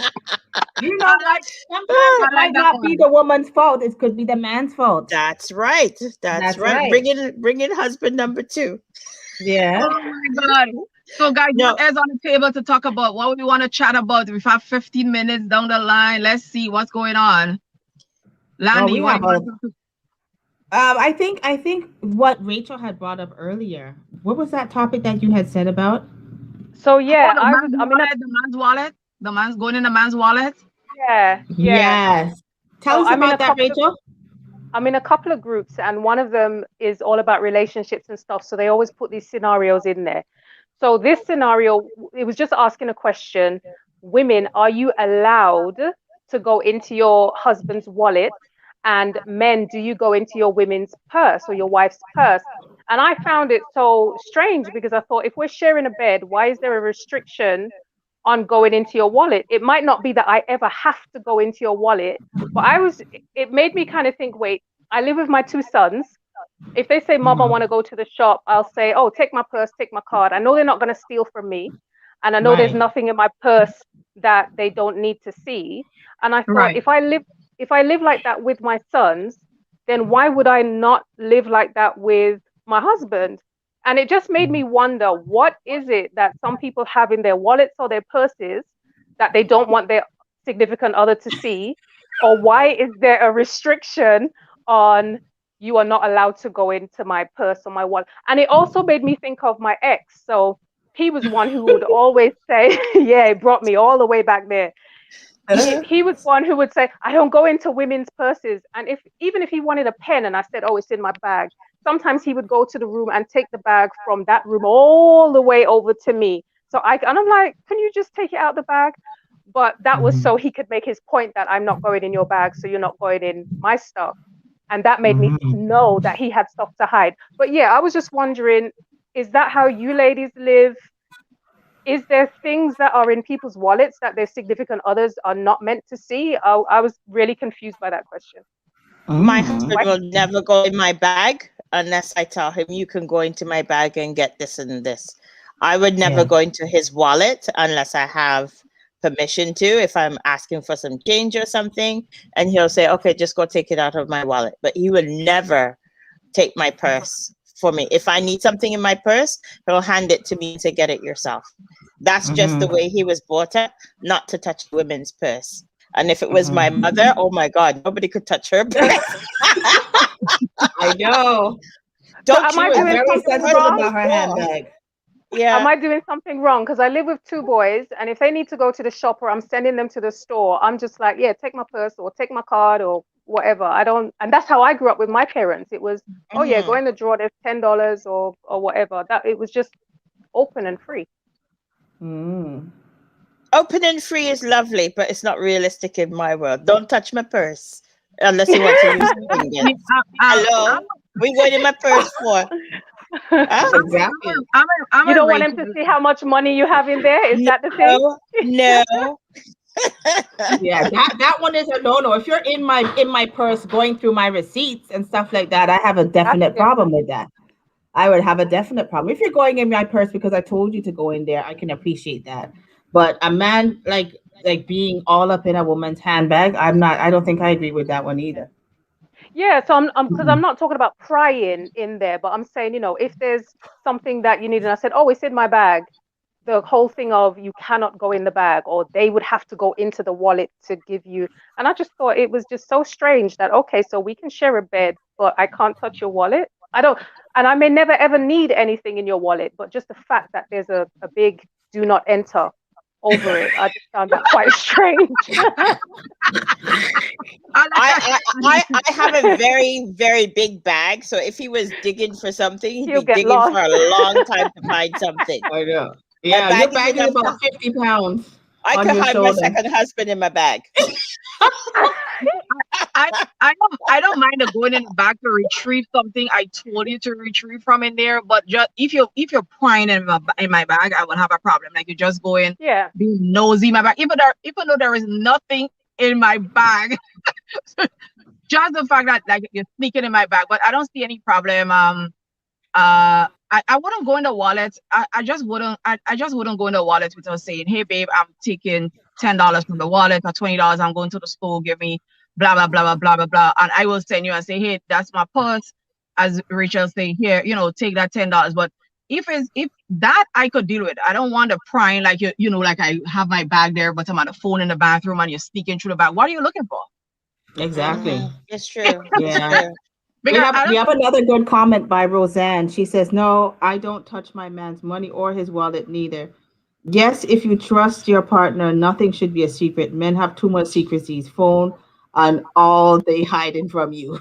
Sometimes it might not be the woman's fault. It could be the man's fault. That's right. That's right. Bring in husband number 2. Yeah. Oh my God. So guys, what else on the table to talk about? What we want to chat about? We have 15 minutes down the line. Let's see what's going on. Landy, we what have you a, want to I think what Rachel had brought up earlier. What was that topic that you had said about? So Oh, yeah, the man's wallet, the man's wallet. The man's going in the man's wallet. yeah. Yes. Tell So us about that, Rachel. I'm in a couple of groups, and one of them is all about relationships and stuff. So they always put these scenarios in there. So this scenario, it was just asking a question: Women, are you allowed to go into your husband's wallet? And men, do you go into your women's purse or your wife's purse? And I found it so strange because I thought, if we're sharing a bed, why is there a restriction on going into your wallet? It might not be that I ever have to go into your wallet, but it made me kind of think, wait, I live with my two sons. If they say, Mom, I want to go to the shop, I'll say, oh, take my purse, take my card. I know they're not going to steal from me. And I know there's Right. nothing in my purse that they don't need to see. And I thought, Right. if I live like that with my sons, then why would I not live like that with my husband? And it just made me wonder, what is it that some people have in their wallets or their purses that they don't want their significant other to see? Or why is there a restriction on, you are not allowed to go into my purse or my wallet? And it also made me think of my ex. So he was one who would always say, yeah, it brought me all the way back there. He was one who would say, I don't go into women's purses. And even if he wanted a pen and I said, oh, it's in my bag, sometimes he would go to the room and take the bag from that room all the way over to me. And I'm like, can you just take it out the bag? But that was so he could make his point that I'm not going in your bag, so you're not going in my stuff. And that made me know that he had stuff to hide. But yeah, I was just wondering, is that how you ladies live? Is there things that are in people's wallets that their significant others are not meant to see? I was really confused by that question. My husband will never go in my bag unless I tell him, you can go into my bag and get this and this. I would never go into his wallet unless I have permission to, if I'm asking for some change or something, and he'll say, okay, just go take it out of my wallet. But he would never take my purse for me. If I need something in my purse, he'll hand it to me to get it yourself. That's just the way he was brought up, not to touch women's purse. And if it was my mother, oh my God, nobody could touch her purse. I know. Am I doing something wrong? About her handbag. Yeah. Am I doing something wrong? Because I live with two boys, and if they need to go to the shop or I'm sending them to the store, I'm just like, yeah, take my purse or take my card or whatever. And that's how I grew up with my parents. It was, oh yeah, go in the drawer, there's $10 or whatever. That it was just open and free. Open and free is lovely, but it's not realistic in my world. Don't touch my purse unless you want to use it. Hello, we going in my purse for? Exactly. You don't want him to see how much money you have in there? Is that the thing? No. Yeah, that one is a no-no. If you're in my purse going through my receipts and stuff like that, I have a definite problem with that. I would have a definite problem. If you're going in my purse because I told you to go in there, I can appreciate that. But a man like being all up in a woman's handbag, I don't think I agree with that one either. Yeah, so I'm not talking about prying in there, but I'm saying, if there's something that you need, and I said, oh, it's in my bag, the whole thing of you cannot go in the bag, or they would have to go into the wallet to give you. And I just thought it was just so strange that, okay, so we can share a bed, but I can't touch your wallet. And I may never ever need anything in your wallet, but just the fact that there's a big do not enter over it, I just found that quite strange. I have a very, very big bag, so if he was digging for something, he'd be digging lost. for a long time to find something. I know. Yeah, your bag is about 50 pounds. I could hide my second husband in my bag. I don't mind going in the back to retrieve something I told you to retrieve from in there, but just if you're prying in my bag, I would have a problem. Like you just go in, being nosy in my bag, even though there is nothing in my bag. Just the fact that like you're sneaking in my bag, but I don't see any problem. I wouldn't go in the wallet. I just wouldn't go in the wallet without saying, hey babe, I'm taking $10 from the wallet or $20. I'm going to the store, give me blah blah blah blah blah blah blah. And I will send you and say, hey, that's my purse. As Rachel say, here, take that $10. But if that I could deal with. I don't want the prying like like I have my bag there, but I'm on the phone in the bathroom and you're sneaking through the bag. What are you looking for? Exactly. It's true. Yeah. It's true. We Because I have don't another good comment by Roseanne. She says, "No, I don't touch my man's money or his wallet neither. Yes, if you trust your partner, nothing should be a secret. Men have too much secrecies, phone and all they hiding from you."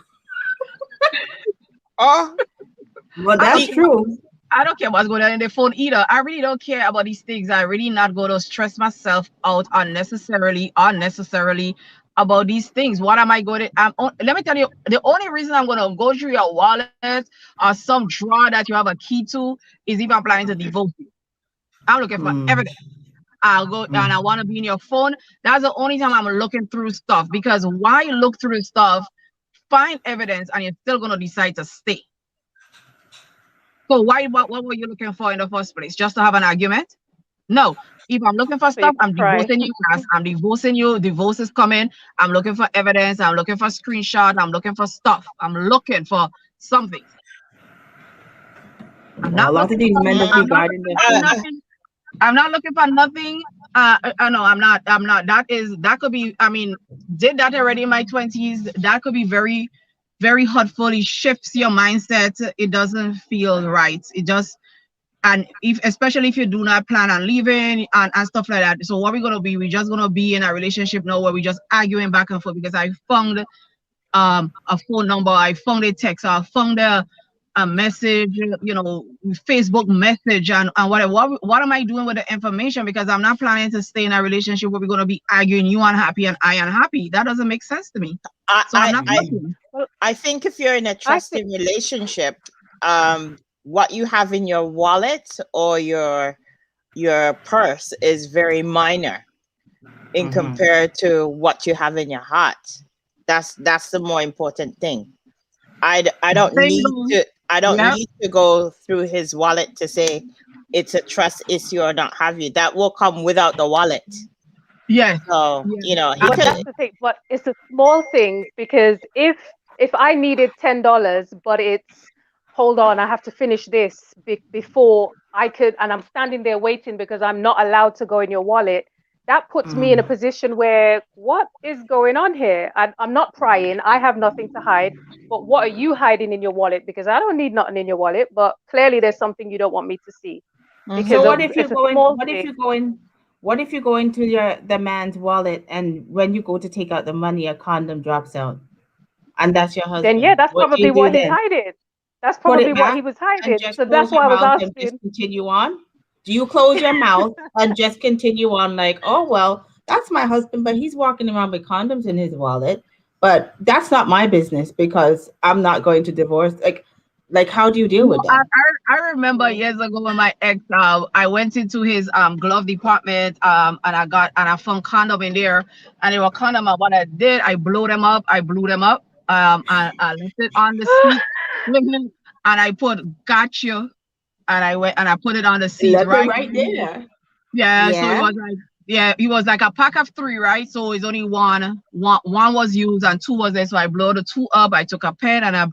Oh, Well, I that's don't true. I don't care what's going on in the phone either. I really don't care about these things. I really not going to stress myself out unnecessarily about these things. What am I going to? Let me tell you, the only reason I'm going to go through your wallet or some drawer that you have a key to is if I'm planning to divorce you. I'm looking for evidence. I'll go and I want to be in your phone. That's the only time I'm looking through stuff, because why look through stuff, find evidence, and you're still going to decide to stay. So what were you looking for in the first place? Just to have an argument? No. If I'm looking for So you stuff, can I'm cry. divorcing you. Yes, I'm divorcing you. Divorce is coming. I'm looking for evidence. I'm looking for screenshot. I'm looking for stuff. I'm looking for something. I'm Well, a not lot of looking these for. men just I'm not regarding looking their for phone. nothing. I'm not looking for nothing. No, I'm not. That could be. I mean, did that already in my 20s. That could be very, very hurtful. It shifts your mindset. It doesn't feel right. It just. And especially if you do not plan on leaving and stuff like that. So what we're gonna be, we're just gonna be in a relationship now where we're just arguing back and forth because I found a phone number, I found a text, I found a message, Facebook message and whatever. What am I doing with the information? Because I'm not planning to stay in a relationship where we're gonna be arguing, you unhappy and I unhappy. That doesn't make sense to me. So I'm not looking. I think if you're in a trusting relationship, what you have in your wallet or your purse is very minor in compared to what you have in your heart. That's the more important thing. I don't need to go through his wallet to say it's a trust issue or not have you. That will come without the wallet. Yeah. So he But that's the thing. But it's the small things, because if I needed $10, but it's, hold on, I have to finish this before I could, and I'm standing there waiting because I'm not allowed to go in your wallet. That puts me in a position where, what is going on here? I'm not prying. I have nothing to hide. But what are you hiding in your wallet? Because I don't need nothing in your wallet. But clearly, there's something you don't want me to see. Because So what if you it's a go in? small What if thing. you go in? What if you go into the man's wallet and when you go to take out the money, a condom drops out, and that's your husband? Then yeah, that's What do probably you do what he's then? hiding. That's Put probably it what back he was and hiding. just So close that's your why I was mouth and just asking. continue on? Do you close your mouth and just continue on like, oh well, that's my husband, but he's walking around with condoms in his wallet, but that's not my business because I'm not going to divorce. Like how do you deal with that? I remember years ago when my ex, I went into his glove department and I found condom in there, and they were condom. And what I did, I blew them up. And I left it on the seat with him, and I put "got you," and I went and I put it on the seat Left it right there. Yeah, so it was like a pack of 3, right? So it's only one was used and 2 was there. So I blew the 2 up. I took a pen and I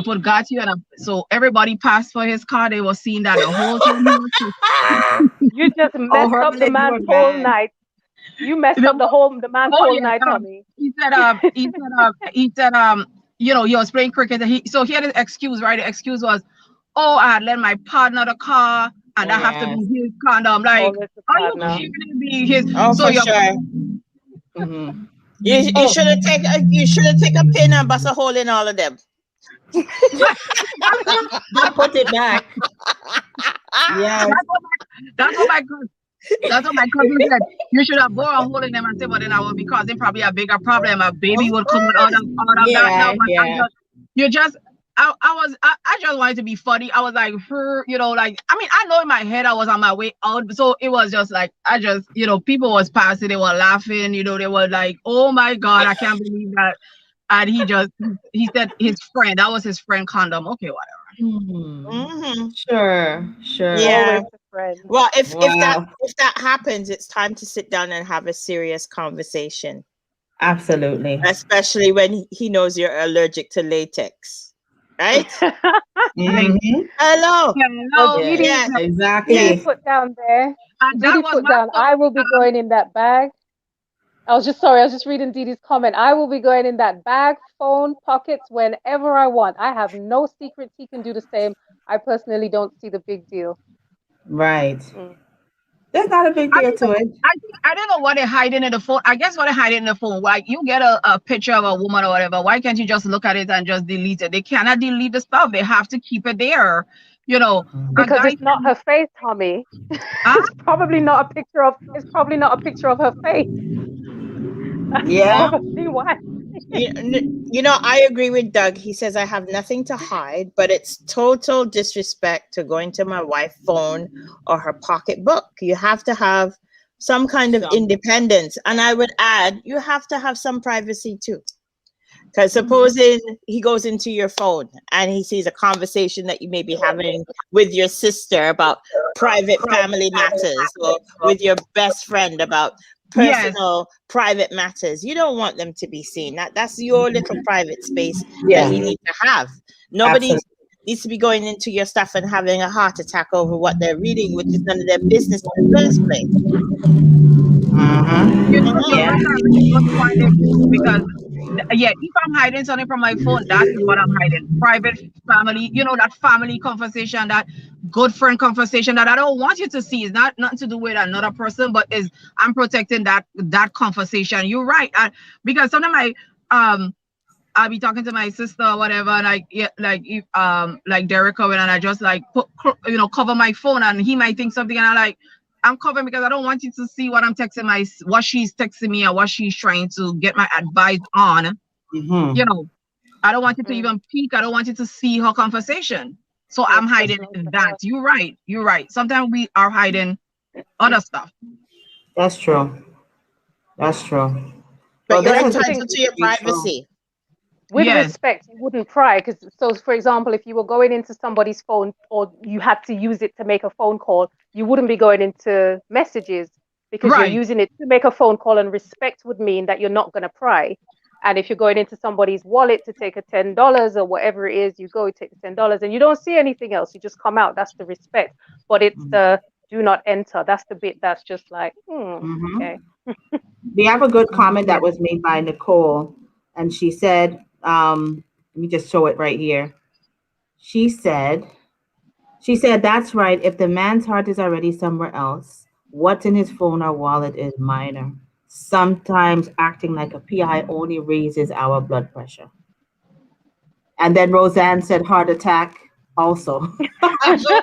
put "got you," so everybody passed for his car. They were seeing that the whole time. You just messed up the man's whole night. You messed up the man's whole night, honey. He said, he was playing cricket. And he had an excuse, right? The excuse was, oh, I had lent my partner the car, and I have to be his condom. Like, are you kidding me? For sure. You should have taken a pin and bust a hole in all of them. I put it back. Yeah, that's what my cousin said. You should have bore a hole in them and say, but then I would be causing probably a bigger problem. A baby would come out of that. No, but I just wanted to be funny. I was like, I know in my head I was on my way out. So it was just like, people was passing, they were laughing, they were like, oh my God, I can't believe that. And he said his friend, that was his friend condom. Okay, whatever. Sure. Yeah. Well, if that happens, it's time to sit down and have a serious conversation. Absolutely. Especially when he knows you're allergic to latex. Right? Hello. Yeah, exactly. Put down there. I will be going in that bag. I was just reading Dee Dee's comment. I will be going in that bag, phone, pockets whenever I want. I have no secrets. He can do the same. I personally don't see the big deal. Right. Mm. There's not a big I deal think to it. I don't know what they're hiding in the phone. I guess what they're hiding in the phone, like you get a picture of a woman or whatever. Why can't you just look at it and just delete it? They cannot delete the stuff. They have to keep it there. You know, Because it's not her face, Tommy. Huh? It's probably not a picture of. It's probably not a picture of her face. That's Yeah. probably why. You know, I agree with Doug. He says I have nothing to hide, but it's total disrespect to go into my wife's phone or her pocketbook. You have to have some kind of independence. And I would add, you have to have some privacy too. Because supposing he goes into your phone and he sees a conversation that you may be having with your sister about private family matters, or with your best friend about personal private matters, you don't want them to be seen. That's your little private space Yeah. that you need to have. Nobody Absolutely. needs to be going into your stuff and having a heart attack over what they're reading, which is none of their business in the first place. Mm-hmm. You know, Yeah. that's a really good point there, too, because if I'm hiding something from my phone, that is what I'm hiding. Private family, that family conversation, that good friend conversation that I don't want you to see. It's not nothing to do with another person, but I'm protecting that conversation. You're right. Because sometimes I'll be talking to my sister or whatever, and like Derek Cohen, and I just like cover my phone, and he might think something, and I'm covering because I don't want you to see what I'm texting what she's texting me or what she's trying to get my advice on. Mm-hmm. I don't want you to even peek. I don't want you to see her conversation. So I'm hiding that. You're right. Sometimes we are hiding other stuff. That's true. That's true. But you're that's the entitled to your privacy. With respect, you wouldn't pry. Because for example, if you were going into somebody's phone or you had to use it to make a phone call, you wouldn't be going into messages because you're using it to make a phone call, and respect would mean that you're not going to pry. And if you're going into somebody's wallet to take a $10 or whatever it is, you go take the $10 and you don't see anything else. You just come out. That's the respect. But it's the do not enter. That's the bit that's just like, okay. We have a good comment that was made by Nicole, and she said, let me just show it right here. She said, that's right. If the man's heart is already somewhere else, what's in his phone or wallet is minor. Sometimes acting like a PI only raises our blood pressure. And then Roseanne said heart attack also. So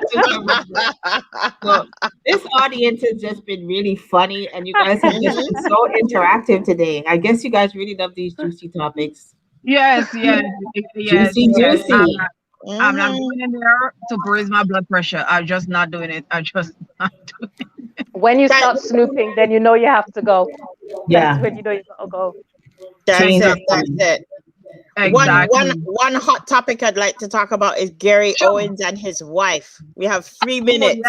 this audience has just been really funny, and you guys have just been so interactive today. I guess you guys really love these juicy topics. Yes. Juicy. I'm not going in there to raise my blood pressure. I'm just not doing it. I'm just not doing it. When you start snooping, then you know you have to go. Yeah. That's when you know you gotta go. That's it. Exactly. One hot topic I'd like to talk about is Gary Owens and his wife. We have 3 minutes.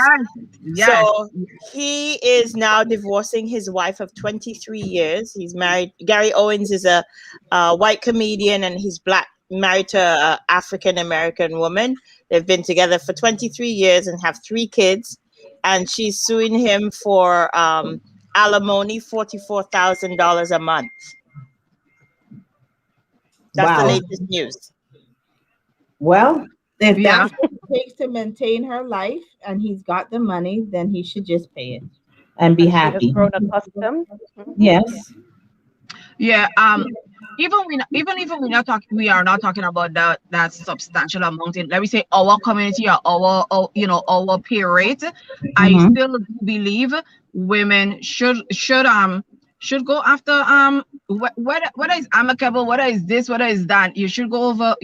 Yes. So he is now divorcing his wife of 23 years. He's married. Gary Owens is a white comedian, and he's black, married to an African American woman. They've been together for 23 years and have 3 kids. And she's suing him for alimony, $44,000 a month. That's the latest news. Well, if that's what it takes to maintain her life and he's got the money, then he should just pay it and be happy. She has grown accustomed. Yes. Yeah. Even if we are not talking about that substantial amount in, let me say, our community or our pay rate. I still believe women should go after whether it's amicable, whether it's this, whether it's that. You should go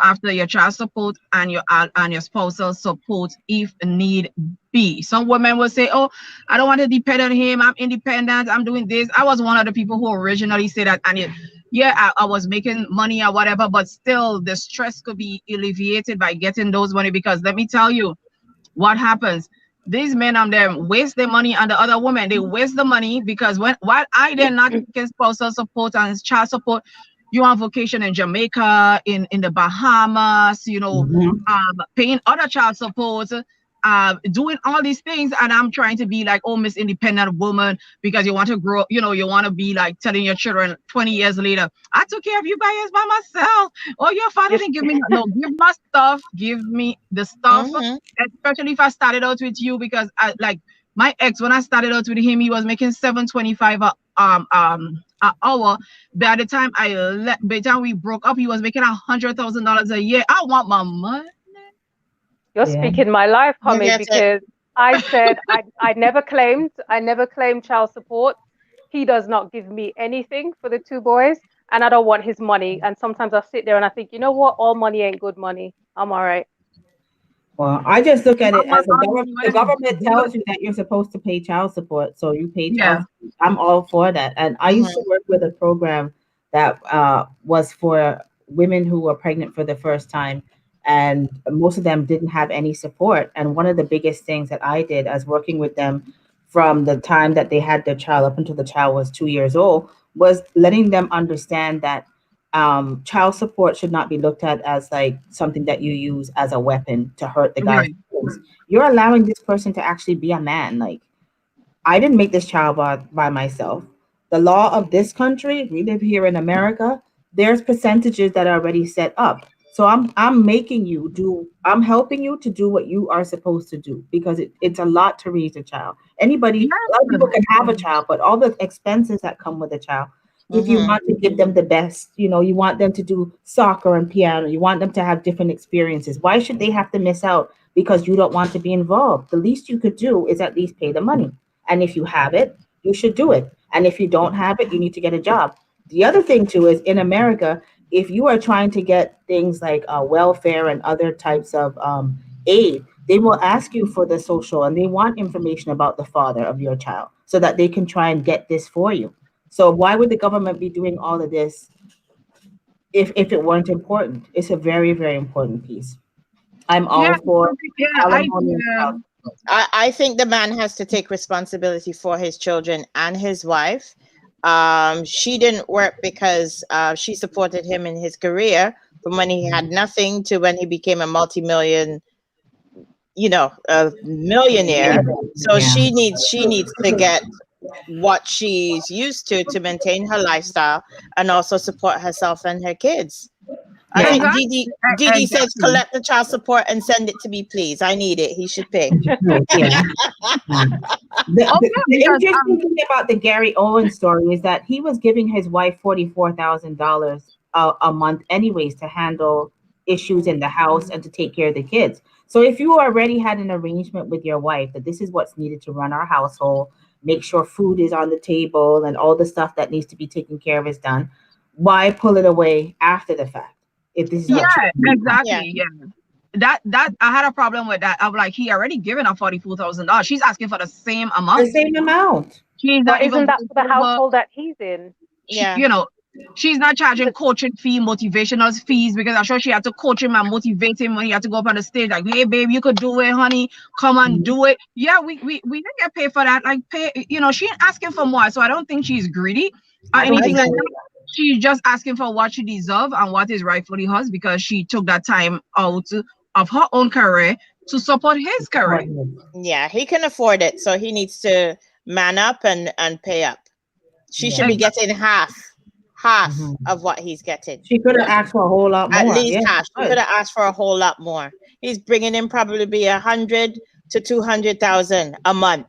after your child support and your spousal support if need be. Some women will say, "Oh, I don't want to depend on him. I'm independent. I'm doing this." I was one of the people who originally said that, and I was making money or whatever, but still the stress could be alleviated by getting those money. Because let me tell you what happens. These men on them waste their money on the other women. They waste the money because while I did not get spousal support and child support, you on vacation in Jamaica, in the Bahamas, paying other child support. doing all these things, and I'm trying to be like, oh, Miss Independent Woman, because you want to grow, you know, you want to be like telling your children 20 years later, I took care of you guys by myself. Oh, your father didn't give me no, give my stuff, give me the stuff, especially if I started out with you, because I like my ex, when I started out with him, he was making $7.25 an hour. By the time by the time we broke up, he was making $100,000 a year. I want my money. You're speaking my life, homie, because I said I never claimed child support. He does not give me anything for the two boys, and I don't want his money. And sometimes I sit there and I think, you know what? All money ain't good money. I'm all right. Well, I just look at it as the government tells you that you're supposed to pay child support, so you pay child support. I'm all for that. And I used to work with a program that was for women who were pregnant for the first time, and most of them didn't have any support. And one of the biggest things that I did as working with them from the time that they had their child up until the child was 2 years old was letting them understand that child support should not be looked at as like something that you use as a weapon to hurt the guy's feelings. You're allowing this person to actually be a man. Like, I didn't make this child by myself. The law of this country, we live here in America, there's percentages that are already set up. So I'm helping you to do what you are supposed to do, because it's a lot to raise a child. A lot of people can have a child, but all the expenses that come with a child, if you want to give them the best, you know, you want them to do soccer and piano, you want them to have different experiences. Why should they have to miss out because you don't want to be involved? The least you could do is at least pay the money. And if you have it, you should do it. And if you don't have it, you need to get a job. The other thing too is in America, if you are trying to get things like welfare and other types of aid, they will ask you for the social, and they want information about the father of your child so that they can try and get this for you. So why would the government be doing all of this if it weren't important? It's a very, very important piece. I'm all for I think the man has to take responsibility for his children and his wife. She didn't work because she supported him in his career from when he had nothing to when he became a multi-million, a millionaire. So she needs to get what she's used to maintain her lifestyle and also support herself and her kids. I think Didi says collect the child support and send it to me, please. I need it. He should pay. The interesting thing about the Gary Owens story is that he was giving his wife $44,000 a month anyways to handle issues in the house and to take care of the kids. So if you already had an arrangement with your wife that this is what's needed to run our household, make sure food is on the table and all the stuff that needs to be taken care of is done, why pull it away after the fact? If this is exactly. That I had a problem with that. I'm like, he already given her $44,000. She's asking for the same amount. The same amount. She's not isn't that for the household that he's in? She's not charging coaching fee, motivational fees, because I'm sure she had to coach him and motivate him when he had to go up on the stage. Like, hey, babe, you could do it, honey. Come on, do it. Yeah, we didn't get paid for that. Like, pay. She ain't asking for more, so I don't think she's greedy or anything like that. She's just asking for what she deserves and what is rightfully hers, because she took that time out of her own career to support his career. Yeah, he can afford it, so he needs to man up and pay up. She should be getting half of what he's getting. She could have asked for a whole lot more. At least half. She could have asked for a whole lot more. He's bringing in probably $100,000 to $200,000 a month.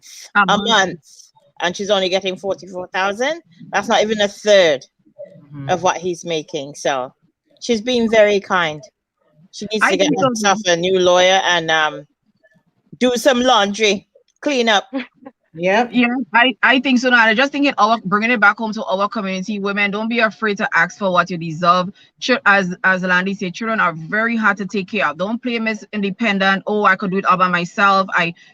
And she's only getting $44,000. That's not even a third of what he's making. So she's being very kind. She needs to get herself a new lawyer and do some laundry, clean up. Yeah, I think so. Now, I just think bringing it back home to our community, women, don't be afraid to ask for what you deserve. As Landy said, children are very hard to take care of. Don't play Miss Independent. Oh, I could do it all by myself.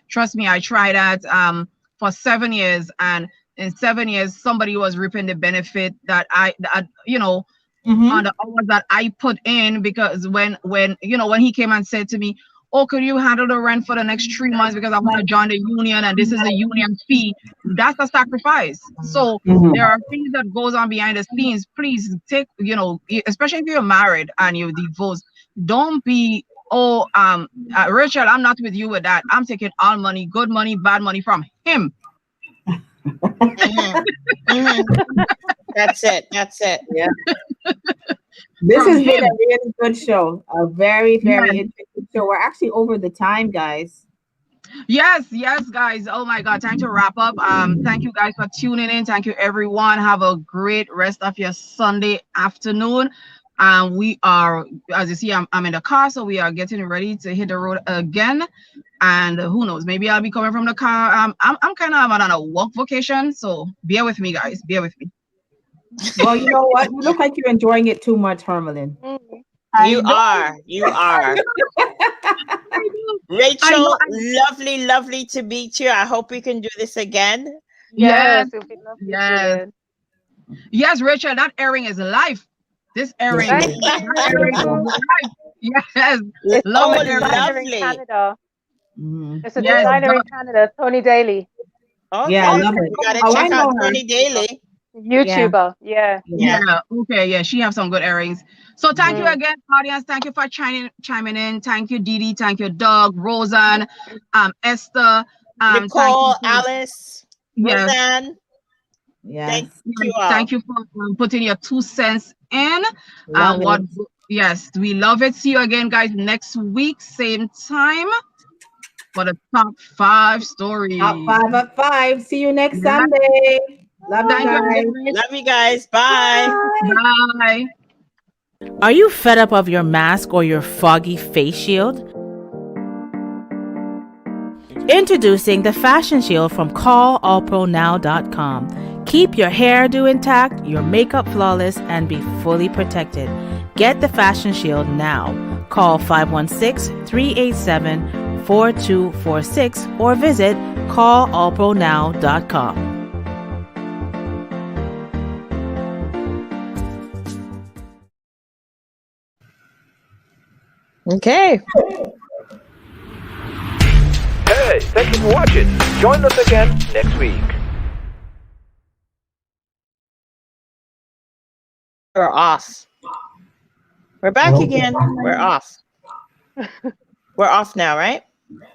Trust me, I tried that for 7 years, and in 7 years, somebody was reaping the benefit that on the hours that I put in, because when he came and said to me, oh, could you handle the rent for the next 3 months because I want to join the union and this is a union fee, that's a sacrifice. So there are things that goes on behind the scenes. Please take, especially if you're married and you're divorced, don't be oh, Rachel, I'm not with you with that. I'm taking all money, good money, bad money from him. Mhm. Mhm. That's it. Yeah. This From has been him. a really good show. A very, very Yes. interesting show. We're actually over the time, guys. Yes, guys. Oh my God. Time to wrap up. Thank you guys for tuning in. Thank you, everyone. Have a great rest of your Sunday afternoon. We are, as you see, I'm in the car, so we are getting ready to hit the road again. And who knows, maybe I'll be coming from the car. I'm kind of on a walk vacation, so bear with me, guys. Bear with me. Well, you know what? You look like you're enjoying it too much, Hermelin. You are. I know. Rachel, lovely to meet you. I hope we can do this again. Yes, Yes, it would be lovely yes. to. Yes, Rachel, that airing is live. This airing, Thank is you. that airing is live. Yes, It's love Oh, a it, airing. designer in lovely. Canada. Mhm. It's a Yes, designer in Canada, Tony Daly. Okay. Yeah, I love You it. gotta Oh, I check know out her. Tony Daly. YouTuber. Yeah. Yeah. Yeah. Okay. Yeah, she have some good earrings. So thank you Mm. again, audience. Thank you for chiming in. Thank you, Didi. Thank you, Doug, Roseanne, Esther. Thank Nicole, you. Alice, Yes. Roseanne. Yes. Thank you all. Thank you for putting your 2 cents in. Love What? it. Yes, we love it. See you again, guys, next week, same time, for the top 5 stories. Top 5 at 5. See you next Yeah. Sunday. Love you Thank you, guys. guys. Love you guys. Bye. Bye. Are you fed up of your mask or your foggy face shield? Introducing the Fashion Shield from callallpronow.com. Keep your hairdo intact, your makeup flawless, and be fully protected. Get the Fashion Shield now. Call 516-387-4246 or visit callallpronow.com. Okay. Hey, thank you for watching. Join us again next week. We're off. We're back again. We're off. We're off now, right?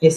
Yes.